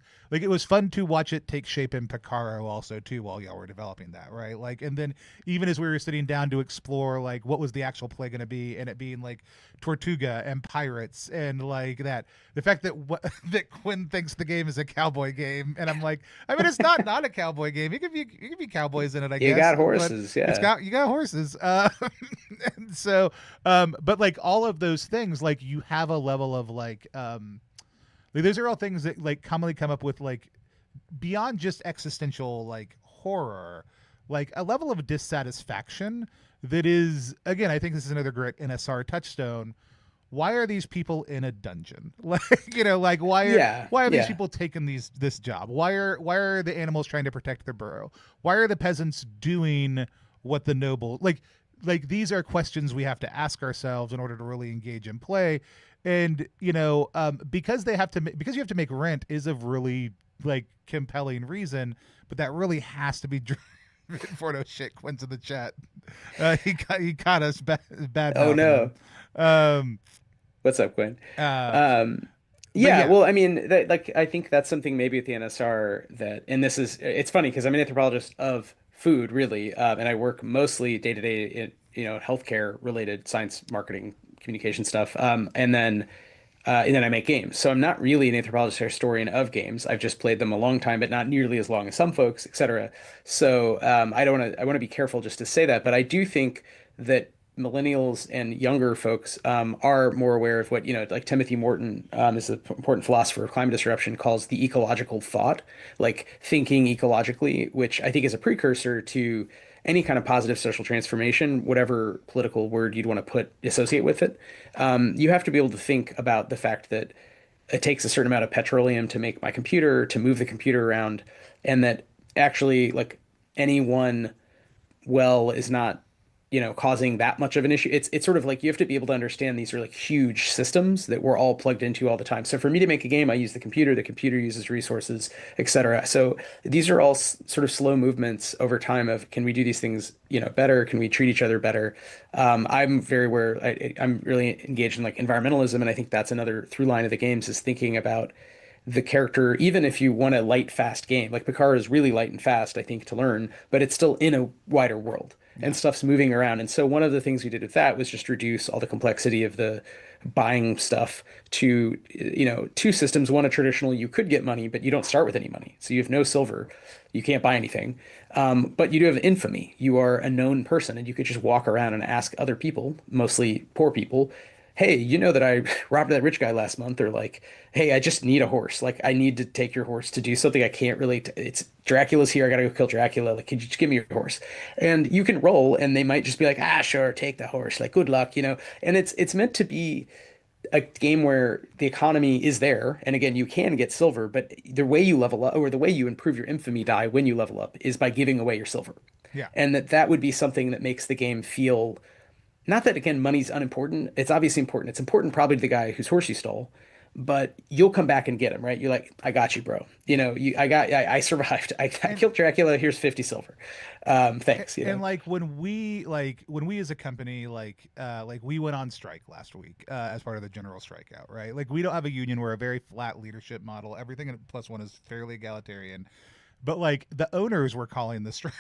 fun to watch it take shape in Picaro also too, while y'all were developing that. Right. Like, and then even as we were sitting down to explore, like what was the actual play going to be, and it being like Tortuga and pirates and like that, the fact that that Quinn thinks the game is a cowboy game, and I'm like, I mean, it's not a cowboy game. You could be cowboys in it, I You guess, got but horses, yeah. you got horses. And so, but like all of those things, like you have a level of like those are all things that like commonly come up with like beyond just existential like horror, like a level of dissatisfaction that is, again, I think this is another great NSR touchstone. Why are these people in a dungeon? Like, like Yeah, why are these yeah. people taking this job? Why are the animals trying to protect their burrow? Why are the peasants doing what the noble like these are questions we have to ask ourselves in order to really engage in play. And because because you have to make rent is a really like compelling reason, but that really has to be Fordo shit Quinn's in the chat. He caught us bad Oh mouthing him. no. Um, What's up, Quinn? uh, Um, but yeah, yeah, well, I mean, like I think that's something maybe at the NSR that, and this is, it's funny because I'm an anthropologist of food, really, and I work mostly day to day in, healthcare related science, marketing, communication stuff, and then I make games. So I'm not really an anthropologist or historian of games. I've just played them a long time, but not nearly as long as some folks, etc. So I want to be careful just to say that, but I do think that millennials and younger folks are more aware of what, like Timothy Morton is an important philosopher of climate disruption, calls the ecological thought, like thinking ecologically, which I think is a precursor to any kind of positive social transformation, whatever political word you'd want to put associate with it. You have to be able to think about the fact that it takes a certain amount of petroleum to make my computer, to move the computer around, and that actually, like, any one well is not, causing that much of an issue. It's sort of like you have to be able to understand these are like huge systems that we're all plugged into all the time. So for me to make a game, I use the computer uses resources, etc. So these are all sort of slow movements over time of, can we do these things, better? Can we treat each other better? I'm very aware, I'm really engaged in like environmentalism, and I think that's another through line of the games is thinking about the character, even if you want a light, fast game, like Picard is really light and fast, I think, to learn, but it's still in a wider world yeah, and stuff's moving around. And so one of the things we did with that was just reduce all the complexity of the buying stuff to, two systems. One, a traditional, you could get money, but you don't start with any money. So you have no silver. You can't buy anything. But you do have infamy. You are a known person, and you could just walk around and ask other people, mostly poor people, hey, you know that I robbed that rich guy last month, or like, hey, I just need a horse. Like, I need to take your horse to do something I can't really. It's Dracula's here. I gotta go kill Dracula. Like, could you just give me your horse? And you can roll, and they might just be like, ah, sure, take the horse. Like, good luck, And it's meant to be a game where the economy is there, and again, you can get silver, but the way you level up, or the way you improve your infamy die when you level up, is by giving away your silver, yeah. and that would be something that makes the game feel, not that again, money's unimportant. It's obviously important. It's important probably to the guy whose horse you stole, but you'll come back and get him, right? You're like, I got you, bro. I survived. I And killed Dracula. Here's 50 silver. Thanks, and like when we as a company like we went on strike last week as part of the general strikeout, right? Like we don't have a union. We're a very flat leadership model. Everything in plus one is fairly egalitarian. But like the owners were calling the strike,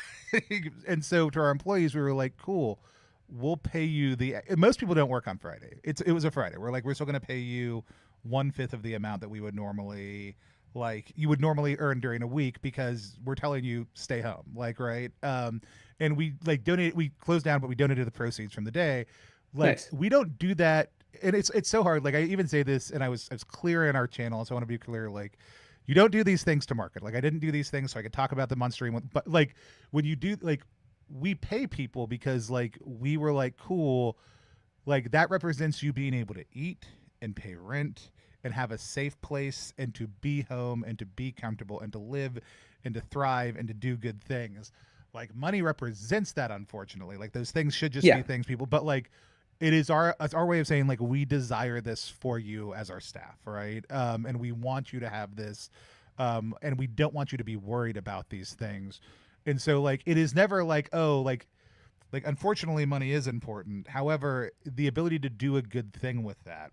and so to our employees, we were like, "Cool, we'll pay you the." Most people don't work on Friday. It was a Friday. We're like, we're still going to pay you 1/5 of the amount that we would normally like you would normally earn during a week because we're telling you stay home, like right. And we like donate. We closed down, but we donated the proceeds from the day. Like Nice. we don't do that, and it's so hard. Like I even say this, and I was clear in our channel, so I want to be clear. Like you don't do these things to market. Like I didn't do these things so I could talk about them on stream. But like when you do, like we pay people because like we were like cool, like that represents you being able to eat and pay rent and have a safe place and to be home and to be comfortable and to live and to thrive and to do good things. Like money represents that, unfortunately. Like those things should just be Yeah. things people, but like it's our way of saying like we desire this for you as our staff, right? And we want you to have this, and we don't want you to be worried about these things. And so like it is never like, oh, like unfortunately money is important. However, the ability to do a good thing with that,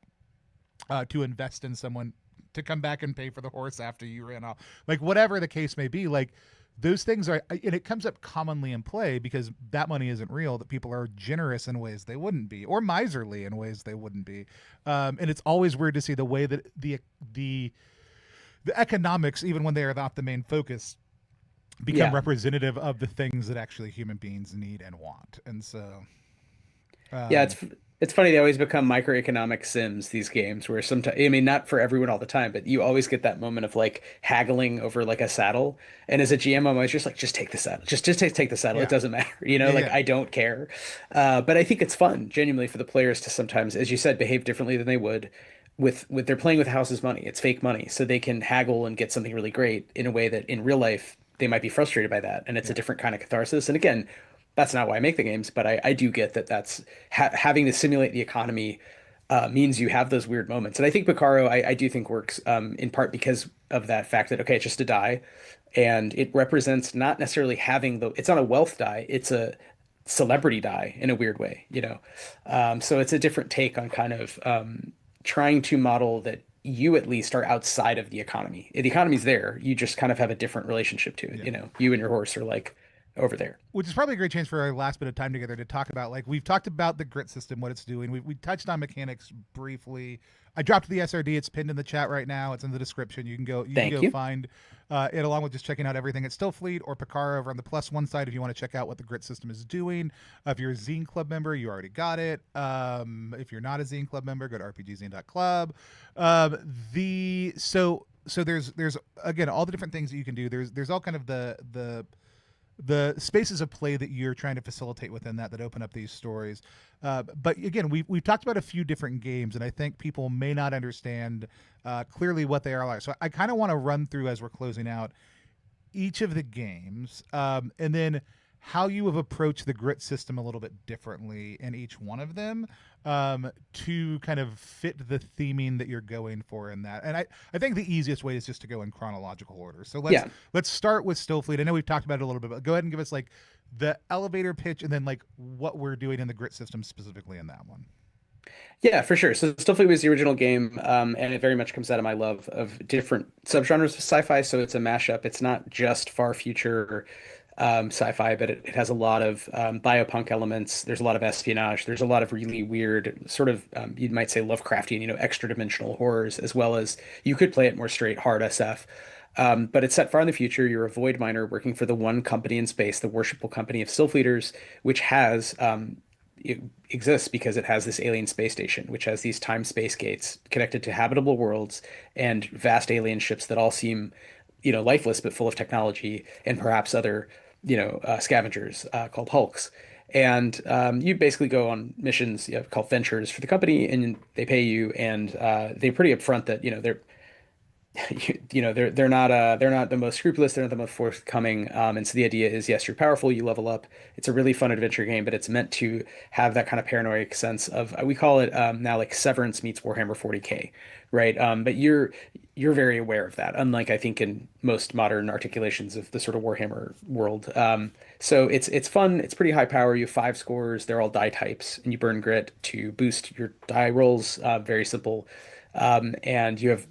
to invest in someone, to come back and pay for the horse after you ran off, like whatever the case may be, like those things are, and it comes up commonly in play because that money isn't real, that people are generous in ways they wouldn't be or miserly in ways they wouldn't be. And it's always weird to see the way that the economics, even when they are not the main focus, become Yeah. representative of the things that actually human beings need and want. And so Yeah, um it's funny they always become microeconomic sims, these games, where sometimes, I mean, not for everyone all the time, but you always get that moment of like haggling over like a saddle. And as a GM, I'm always just like, just take the saddle. Just take the saddle. It yeah, doesn't matter. yeah, Like yeah, I don't care. But I think it's fun, genuinely, for the players to sometimes, as you said, behave differently than they would with they're playing with the house's money. It's fake money. So they can haggle and get something really great in a way that in real life they might be frustrated by that. And it's a yeah, different kind of catharsis. And again, that's not why I make the games, but I do get that that's having to simulate the economy means you have those weird moments. And I think Picaro, I do think works in part because of that fact that, okay, it's just a die. and it represents not necessarily having it's not a wealth die, it's a celebrity die in a weird way, you know. So it's a different take on kind of trying to model that you at least are outside of the economy. The economy's there, you just kind of have a different relationship to it, Yeah. you know. You and your horse are like over there. Which is probably a great chance for our last bit of time together to talk about, like, we've talked about the grit system, what it's doing. We touched on mechanics briefly. I dropped the SRD. It's pinned in the chat right now. It's in the description. You can Thank go you. find it, along with just checking out everything at Stillfleet or Picara over on the +1 side if you want to check out what the grit system is doing. If you're a Zine Club member, you already got it. If you're not a Zine Club member, go to RPGZine.Club. So there's again all the different things that you can do. There's all kind of the spaces of play that you're trying to facilitate within that open up these stories. But again, we've talked about a few different games, and I think people may not understand clearly what they are like. So I kind of want to run through as we're closing out each of the games, and then how you have approached the grit system a little bit differently in each one of them, to kind of fit the theming that you're going for in that. And I think the easiest way is just to go in chronological order. So Yeah. let's start with Stillfleet. I know we've talked about it a little bit, but go ahead and give us like the elevator pitch and then like what we're doing in the grit system specifically in that one. Yeah, for sure. So Stillfleet was the original game, and it very much comes out of my love of different subgenres of sci-fi. So it's a mashup. It's not just far future sci-fi, but it has a lot of biopunk elements. There's a lot of espionage. There's a lot of really weird, sort of you might say Lovecraftian, you know, extra-dimensional horrors, as well as you could play it more straight hard SF. But it's set far in the future. You're a void miner working for the one company in space, the worshipful company of Stillfleeters, which has it exists because it has this alien space station, which has these time-space gates connected to habitable worlds and vast alien ships that all seem, you know, lifeless but full of technology and perhaps other, you know, scavengers called hulks. And you basically go on missions, you know, called ventures for the company, and they pay you, and they're pretty upfront that, you know, they're you know they're not the most scrupulous, they're not the most forthcoming, and so the idea is, yes, you're powerful, you level up. It's a really fun adventure game, but it's meant to have that kind of paranoid sense of, we call it now like Severance meets Warhammer 40K, right? But you're very aware of that, unlike I think in most modern articulations of the sort of Warhammer world. So it's fun, it's pretty high power. You have 5 scores, they're all die types, and you burn grit to boost your die rolls. Very simple. And you have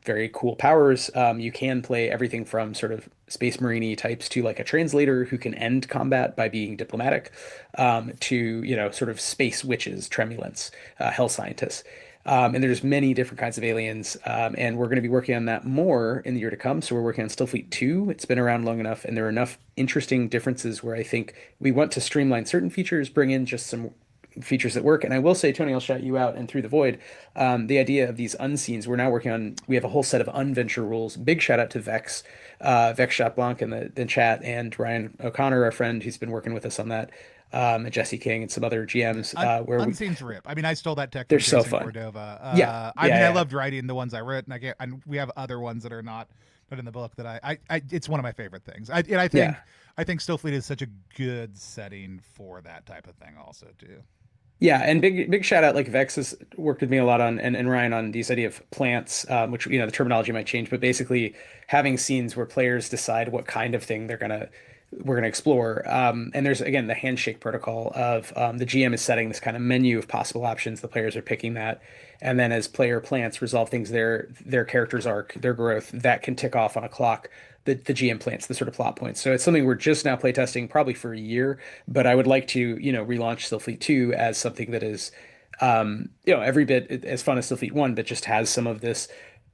very cool powers. You can play everything from sort of Space Marine types to like a translator who can end combat by being diplomatic, to, you know, sort of space witches, tremulants, hell scientists. And there's many different kinds of aliens, and we're going to be working on that more in the year to come. So we're working on Stillfleet 2. It's been around long enough, and there are enough interesting differences where I think we want to streamline certain features, bring in just some features that work. And I will say, Tony, I'll shout you out and Through the Void. The idea of these unseens, we're now working on, we have a whole set of unventure rules. Big shout out to Vex, Vex Chatblanc in the chat, and Ryan O'Connor, our friend, who's been working with us on that, and Jesse King and some other GMs, where Unseen's rip. I mean, I stole that tech they're from so Jason fun. Cordova. Yeah, I yeah, mean, I yeah. loved writing the ones I wrote, and and we have other ones that are not in the book that it's one of my favorite things. And Yeah. I think Stillfleet is such a good setting for that type of thing, also too. Yeah, and big shout out, like Vex has worked with me a lot on, and Ryan, on these idea of plants, which, you know, the terminology might change, but basically having scenes where players decide what kind of thing we're gonna explore. And there's again the handshake protocol of, the GM is setting this kind of menu of possible options, the players are picking that, and then as player plants resolve things, their character's arc, their growth, that can tick off on a clock. The GM plants the sort of plot points. So it's something we're just now playtesting probably for a year, but I would like to, you know, relaunch Stillfleet 2 as something that is, you know, every bit as fun as Stillfleet 1, but just has some of these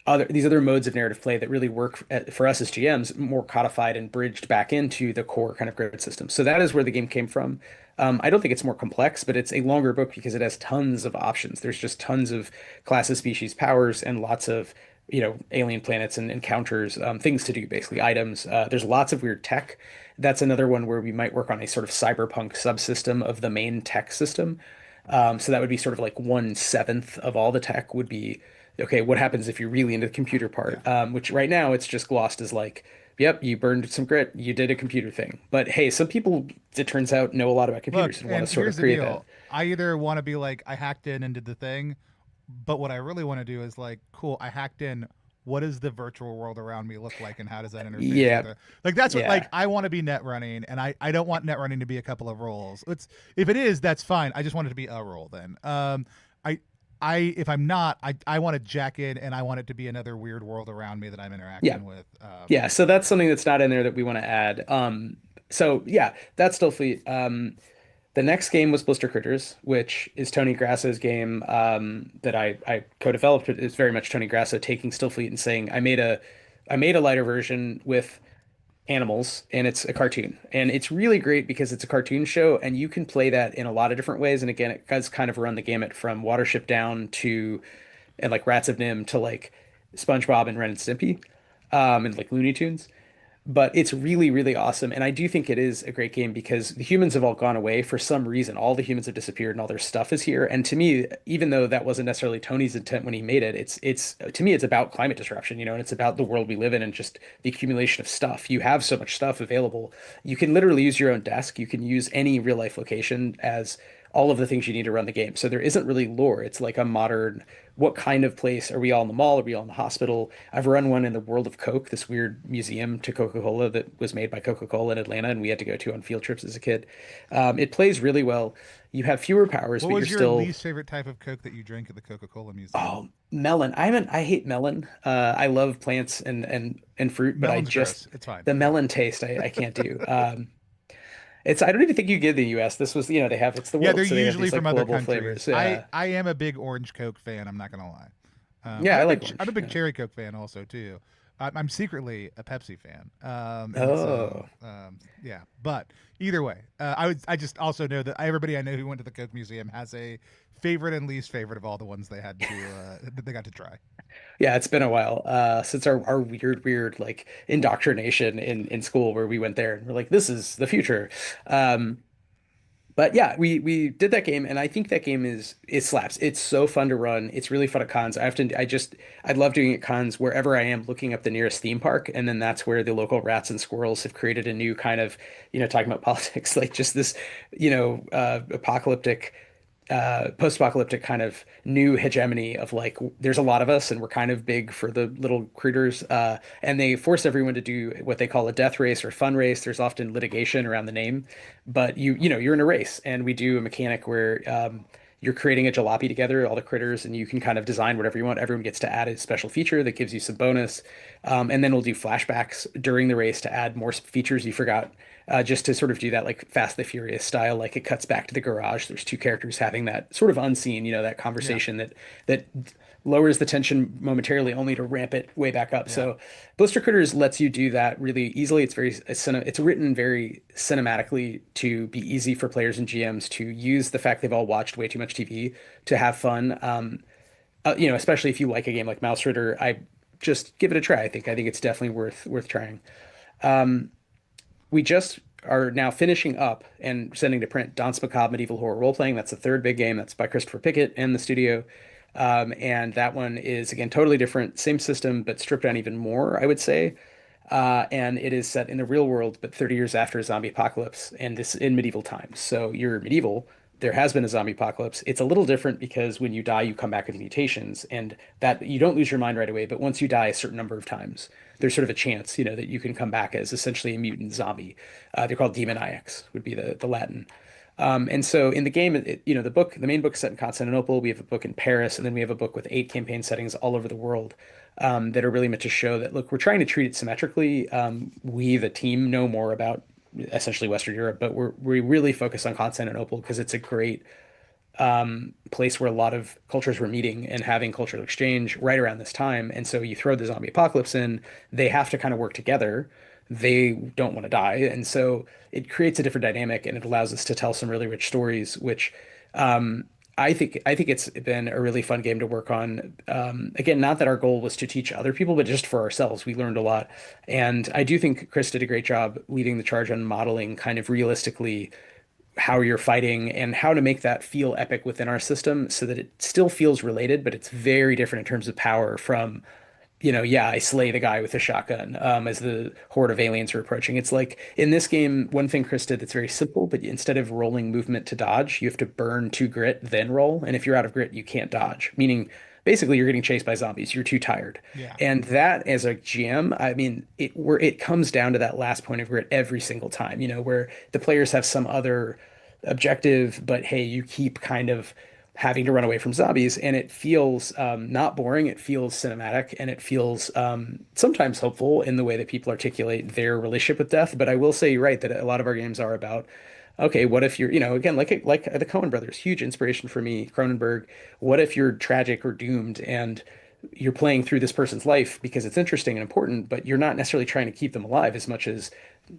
other modes of narrative play that really work for us as GMs, more codified and bridged back into the core kind of grid system. So that is where the game came from. I don't think it's more complex, but it's a longer book because it has tons of options. There's just tons of classes, species, powers, and lots of, you know, alien planets and encounters, things to do, basically items. There's lots of weird tech. That's another one where we might work on a sort of cyberpunk subsystem of the main tech system. So that would be sort of like 1/7 of all the tech would be, okay, what happens if you're really into the computer Yeah. part? Which right now it's just glossed as like, yep, you burned some grit, you did a computer thing. But hey, some people, it turns out, know a lot about Look, computers and want and to sort here's of the create that. deal. I either want to be like, I hacked in and did the thing, but what I really want to do is like, cool, I hacked in. what does the virtual world around me look like, and how does that interface with Yeah, it? Like that's what like yeah. I want to be net running, and I don't want net running to be a couple of roles. It's if it is, that's fine. I just want it to be a role then. I if I'm not, I want to jack in, and I want it to be another weird world around me that I'm Yeah. interacting with. Yeah, so that's something that's not in there that we want to add. So yeah, that's still fleet. The next game was Blister Critters, which is Tony Grasso's game that I co-developed. It's very much Tony Grasso taking Stillfleet and saying, I made a lighter version with animals and it's a cartoon. And it's really great because it's a cartoon show and you can play that in a lot of different ways. And again, it does kind of run the gamut from Watership Down to and like Rats of Nim to like SpongeBob and Ren and Stimpy, and like Looney Tunes. But it's really, really awesome. And I do think it is a great game because the humans have all gone away for some reason. All the humans have disappeared and all their stuff is here. And to me, even though that wasn't necessarily Tony's intent when he made it, it's to me, it's about climate disruption, and it's about the world we live in and just the accumulation of stuff. You have so much stuff available. You can literally use your own desk. You can use any real life location as all of the things you need to run the game. So there isn't really lore. It's like a modern, what kind of place? Are we all in the mall? Are we all in the hospital? I've run one in the World of Coke, this weird museum to Coca-Cola that was made by Coca-Cola in Atlanta, and we had to go to on field trips as a kid. It plays really well. You have fewer powers, what but you're was your still, least favorite type of Coke that you drank at the Coca-Cola Museum? oh, melon. I hate melon. I love plants and fruit, but I Melon's just gross. It's fine. the melon taste I can't do. It's I don't even think you get the US. This was, they have it's the Yeah, they're world, so they have usually these from like other global countries. flavors. I am a big orange Coke fan. I'm not gonna lie. Yeah, I like orange. I'm a big Yeah. cherry Coke fan also too. I'm secretly a Pepsi fan. And so Oh. yeah. But either way, I just also know that everybody I know who went to the Coke Museum has a favorite and least favorite of all the ones they had to that they got to try. Yeah, it's been a while since our weird like indoctrination in school where we went there and we're like, this is the future. Um, but yeah, we did that game and I think that game it slaps. It's so fun to run. It's really fun at cons. I love doing it at cons wherever I am looking up the nearest theme park, and then that's where the local rats and squirrels have created a new kind of, talking about politics, like just this, apocalyptic post-apocalyptic kind of new hegemony of like there's a lot of us and we're kind of big for the little critters, and they force everyone to do what they call a death race or fun race. There's often litigation around the name, but you're in a race, and we do a mechanic where you're creating a jalopy together, all the critters, and you can kind of design whatever you want. Everyone gets to add a special feature that gives you some bonus, and then we'll do flashbacks during the race to add more features you forgot, just to sort of do that like Fast and the Furious style. Like it cuts back to the garage. There's two characters having that sort of unseen, that Yeah. conversation that lowers the tension momentarily, only to ramp it way back up. Yeah. So Blister Critters lets you do that really easily. It's written very cinematically to be easy for players and GMs to use the fact they've all watched way too much TV to have fun. Especially if you like a game like Mouse Ritter, I just give it a try. I think it's definitely worth trying. We just are now finishing up and sending to print Danse Macabre Medieval Horror Role Playing. That's the third big game. That's by Christopher Pickett and the studio. And that one is, again, totally different, same system, but stripped down even more, I would say. And it is set in the real world, but 30 years after a zombie apocalypse, and this in medieval times. So you're medieval. There has been a zombie apocalypse. It's a little different because when you die, you come back with mutations, and that you don't lose your mind right away. But once you die a certain number of times, there's sort of a chance, that you can come back as essentially a mutant zombie. They're called demoniacs, would be the Latin. And so in the game, the main book is set in Constantinople. We have a book in Paris, and then we have a book with 8 campaign settings all over the world, that are really meant to show that, look, we're trying to treat it symmetrically. We, the team, know more about essentially Western Europe, but we really focus on Constantinople because it's a great place where a lot of cultures were meeting and having cultural exchange right around this time. And so you throw the zombie apocalypse in, they have to kind of work together. They don't want to die. And so it creates a different dynamic and it allows us to tell some really rich stories, which I think it's been a really fun game to work on. Again, not that our goal was to teach other people, but just for ourselves. We learned a lot. And I do think Chris did a great job leading the charge on modeling kind of realistically how you're fighting and how to make that feel epic within our system so that it still feels related, but it's very different in terms of power from, yeah, I slay the guy with a shotgun, as the horde of aliens are approaching. It's like in this game, one thing Chris did that's very simple, but instead of rolling movement to dodge, you have to burn 2 grit, then roll. And if you're out of grit, you can't dodge, meaning basically you're getting chased by zombies. You're too tired. Yeah. And that as a GM, I mean, it comes down to that last point of grit every single time, where the players have some other objective, but hey, you keep kind of having to run away from zombies, and it feels not boring. It feels cinematic, and it feels sometimes hopeful in the way that people articulate their relationship with death. But I will say you're right that a lot of our games are about, okay, what if you're, again, like the Coen brothers, huge inspiration for me, Cronenberg. What if you're tragic or doomed and you're playing through this person's life because it's interesting and important, but you're not necessarily trying to keep them alive as much as,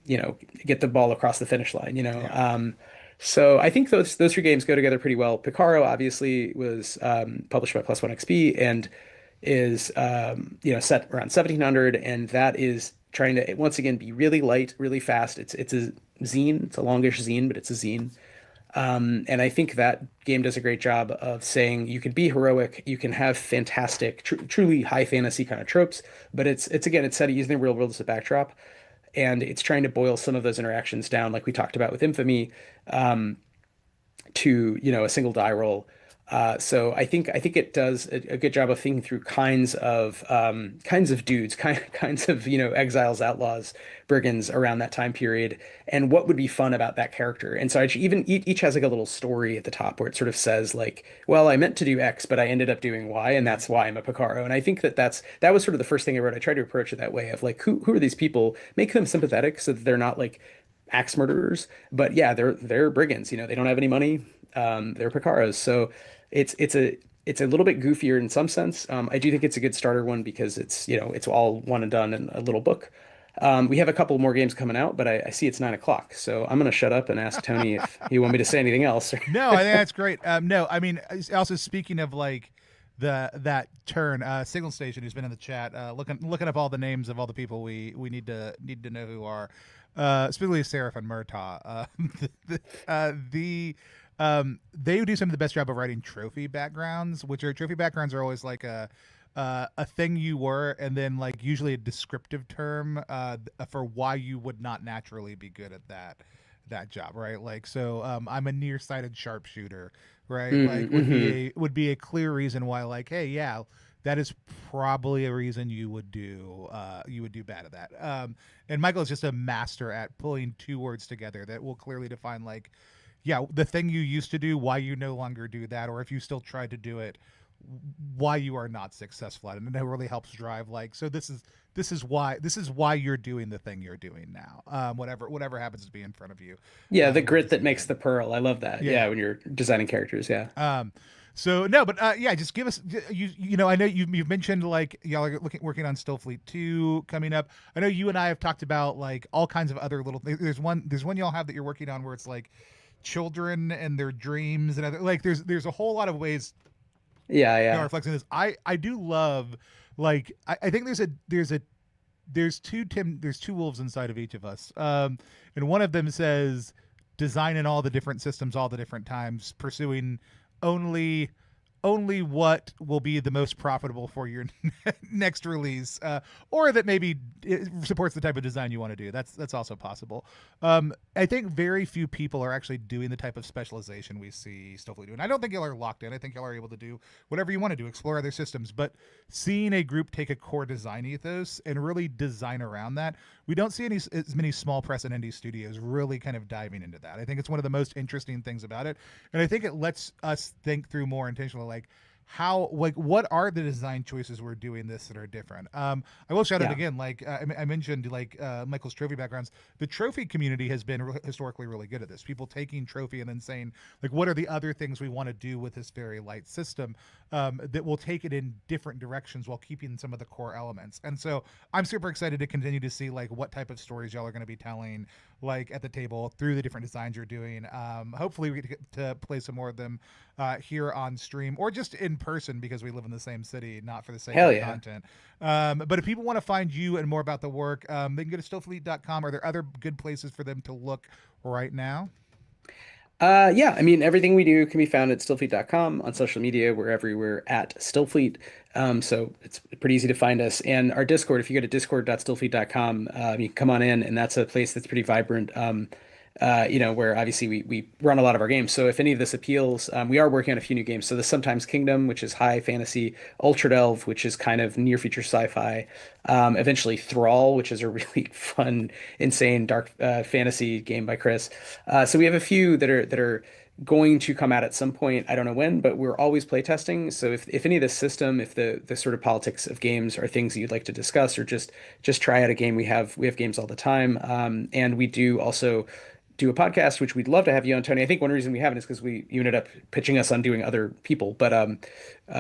get the ball across the finish line. Yeah. So I think those three games go together pretty well. Picaro obviously was published by Plus One XP and is set around 1700, and that is trying to once again be really light, really fast. It's a zine. It's a longish zine, but it's a zine. And I think that game does a great job of saying you can be heroic, you can have fantastic, truly high fantasy kind of tropes, but it's again it's set using the real world as a backdrop, and it's trying to boil some of those interactions down, like we talked about with Infamy, to a single die roll. So I think it does a good job of thinking through kinds of dudes, kinds of exiles, outlaws, brigands around that time period, and what would be fun about that character. And so even each has like a little story at the top where it sort of says like, well, I meant to do X, but I ended up doing Y, and that's why I'm a Picaro. And I think that was sort of the first thing I wrote. I tried to approach it that way of like, who are these people? Make them sympathetic so that they're not like axe murderers, but yeah, they're brigands. They don't have any money. They're Picaros, so it's a little bit goofier in some sense. I do think it's a good starter one because it's all one and done in a little book. We have a couple more games coming out, but I see it's 9 o'clock, so I'm gonna shut up and ask Tony if he want me to say anything else. No, I think that's great. No, I mean, also speaking of like that turn, Signal Station, who's been in the chat, looking up all the names of all the people we need to know who are, specifically Seraph and Murtaugh. They do some of the best job of writing trophy backgrounds, which are trophy backgrounds are always like a thing you were, and then like usually a descriptive term for why you would not naturally be good at that job, right? Like, so I'm a nearsighted sharpshooter, right? Like, Mm-hmm. would be a clear reason why, like, hey, yeah, that is probably a reason you would do bad at that. And Michael is just a master at pulling two words together that will clearly define, like, yeah, the thing you used to do, why you no longer do that, or if you still try to do it, why you are not successful at it. And that really helps drive, like, so this is why you're doing the thing you're doing now. Whatever happens to be in front of you Yeah, the with grit this that makes game. the pearl. I love that. Yeah, Yeah. when you're designing characters. Yeah. So no, but yeah, just give us I know you've mentioned like y'all are working on Stillfleet 2 coming up. I know you and I have talked about like all kinds of other little things. There's one y'all have that you're working on where it's like children and their dreams and other, like there's a whole lot of ways Yeah, y'all yeah. are flexing this. I do love, like, I think there's two wolves inside of each of us. And one of them says design in all the different systems all the different times, pursuing only only what will be the most profitable for your next release, or that maybe it supports the type of design you want to do. That's also possible. I think very few people are actually doing the type of specialization we see Stofley doing. I don't think y'all are locked in. I think y'all are able to do whatever you want to do, explore other systems. But seeing a group take a core design ethos and really design around that, we don't see as many small press and indie studios really kind of diving into that. I think it's one of the most interesting things about it, and I think it lets us think through more intentionally, like how, like, what are the design choices we're doing this that are different. I will shout out Yeah. again, like I mentioned, like Michael's trophy backgrounds. The trophy community has been historically really good at this. People taking trophy and then saying, like, what are the other things we want to do with this very light system, that will take it in different directions while keeping some of the core elements. And so I'm super excited to continue to see like what type of stories y'all are going to be telling, like at the table through the different designs you're doing. Hopefully we get to play some more of them here on stream or just in person because we live in the same city, not for the sake of Hell the yeah. content. But if people want to find you and more about the work, they can go to stillfleet.com. Are there other good places for them to look right now? Yeah, I mean, everything we do can be found at stillfleet.com. On social media, we're everywhere at Stillfleet. So it's pretty easy to find us. And our Discord, if you go to discord.stillfleet.com, you can come on in, and that's a place that's pretty vibrant. where obviously we run a lot of our games. So if any of this appeals, we are working on a few new games. So the Sometimes Kingdom, which is high fantasy, Ultra Delve, which is kind of near future sci-fi, eventually Thrall, which is a really fun, insane dark fantasy game by Chris. So we have a few that are going to come out at some point. I don't know when, but we're always playtesting. So if any of the system, if the sort of politics of games are things that you'd like to discuss, or just try out a game, we have games all the time. And we do also do a podcast, which we'd love to have you on, Tony. I think one reason we haven't is because you ended up pitching us on doing other people, but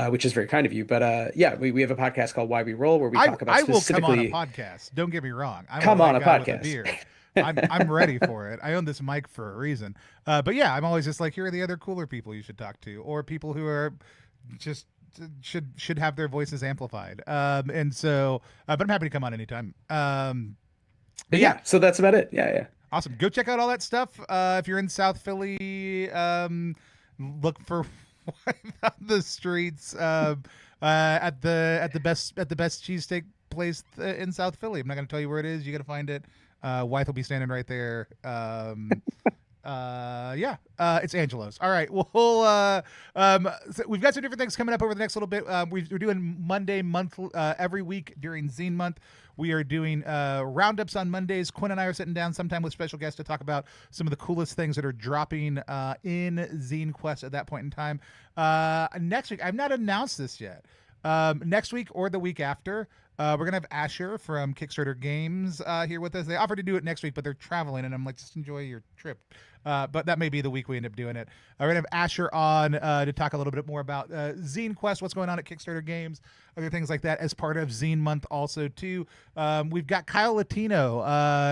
which is very kind of you. But yeah, we have a podcast called Why We Roll, where we talk about I will come on a specifically podcast. Don't get me wrong. I'm a come on white a guy with a podcast. beard. I'm ready for it. I own this mic for a reason. But yeah, I'm always just like, here are the other cooler people you should talk to, or people who are just should have their voices amplified. And so, but I'm happy to come on anytime. But yeah, Yeah, so that's about it. Yeah, yeah. awesome. Go check out all that stuff. If you're in South Philly, look for Wythe on the streets. At the best cheesesteak place in South Philly. I'm not going to tell you where it is. You got to find it. Wythe will be standing right there. Yeah, it's Angelo's. All right. So we've got some different things coming up over the next little bit. We're doing Monday month every week during Zine Month. We are doing roundups on Mondays. Quinn and I are sitting down sometime with special guests to talk about some of the coolest things that are dropping in Zine Quest at that point in time. Next week, I've not announced this yet. Next week or the week after, we're gonna have Asher from Kickstarter Games here with us. They offered to do it next week, but they're traveling, and I'm like, just enjoy your trip. But that may be the week we end up doing it. We're gonna have Asher on to talk a little bit more about Zine Quest, what's going on at Kickstarter Games, other things like that as part of Zine Month also too. We've got Kyle Latino,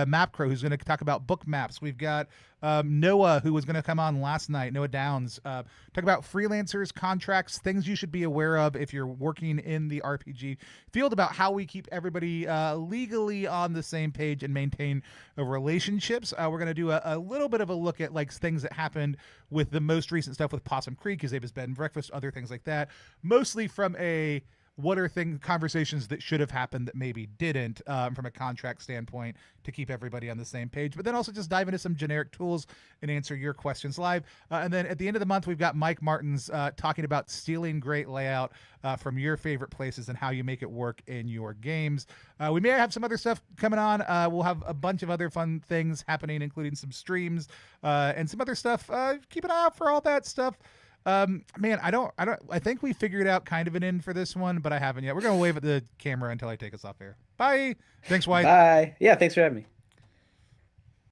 Mapcrow, who's going to talk about book maps. We've got Noah, who was going to come on last night, Noah Downs, talk about freelancers, contracts, things you should be aware of if you're working in the RPG field, about how we keep everybody legally on the same page and maintain relationships. We're going to do a little bit of a look at like things that happened with the most recent stuff with Possum Creek, his Abe's Bed and Breakfast, other things like that, mostly from a what are conversations that should have happened that maybe didn't, from a contract standpoint, to keep everybody on the same page. But then also just dive into some generic tools and answer your questions live. And then at the end of the month, we've got Mike Martins talking about stealing great layout from your favorite places and how you make it work in your games. We may have some other stuff coming on. We'll have a bunch of other fun things happening, including some streams and some other stuff. Keep an eye out for all that stuff. Man, I think we figured out kind of an end for this one, but I haven't yet. We're going to wave at the camera until I take us off air. Bye. Thanks, Wythe. Bye. Yeah, thanks for having me.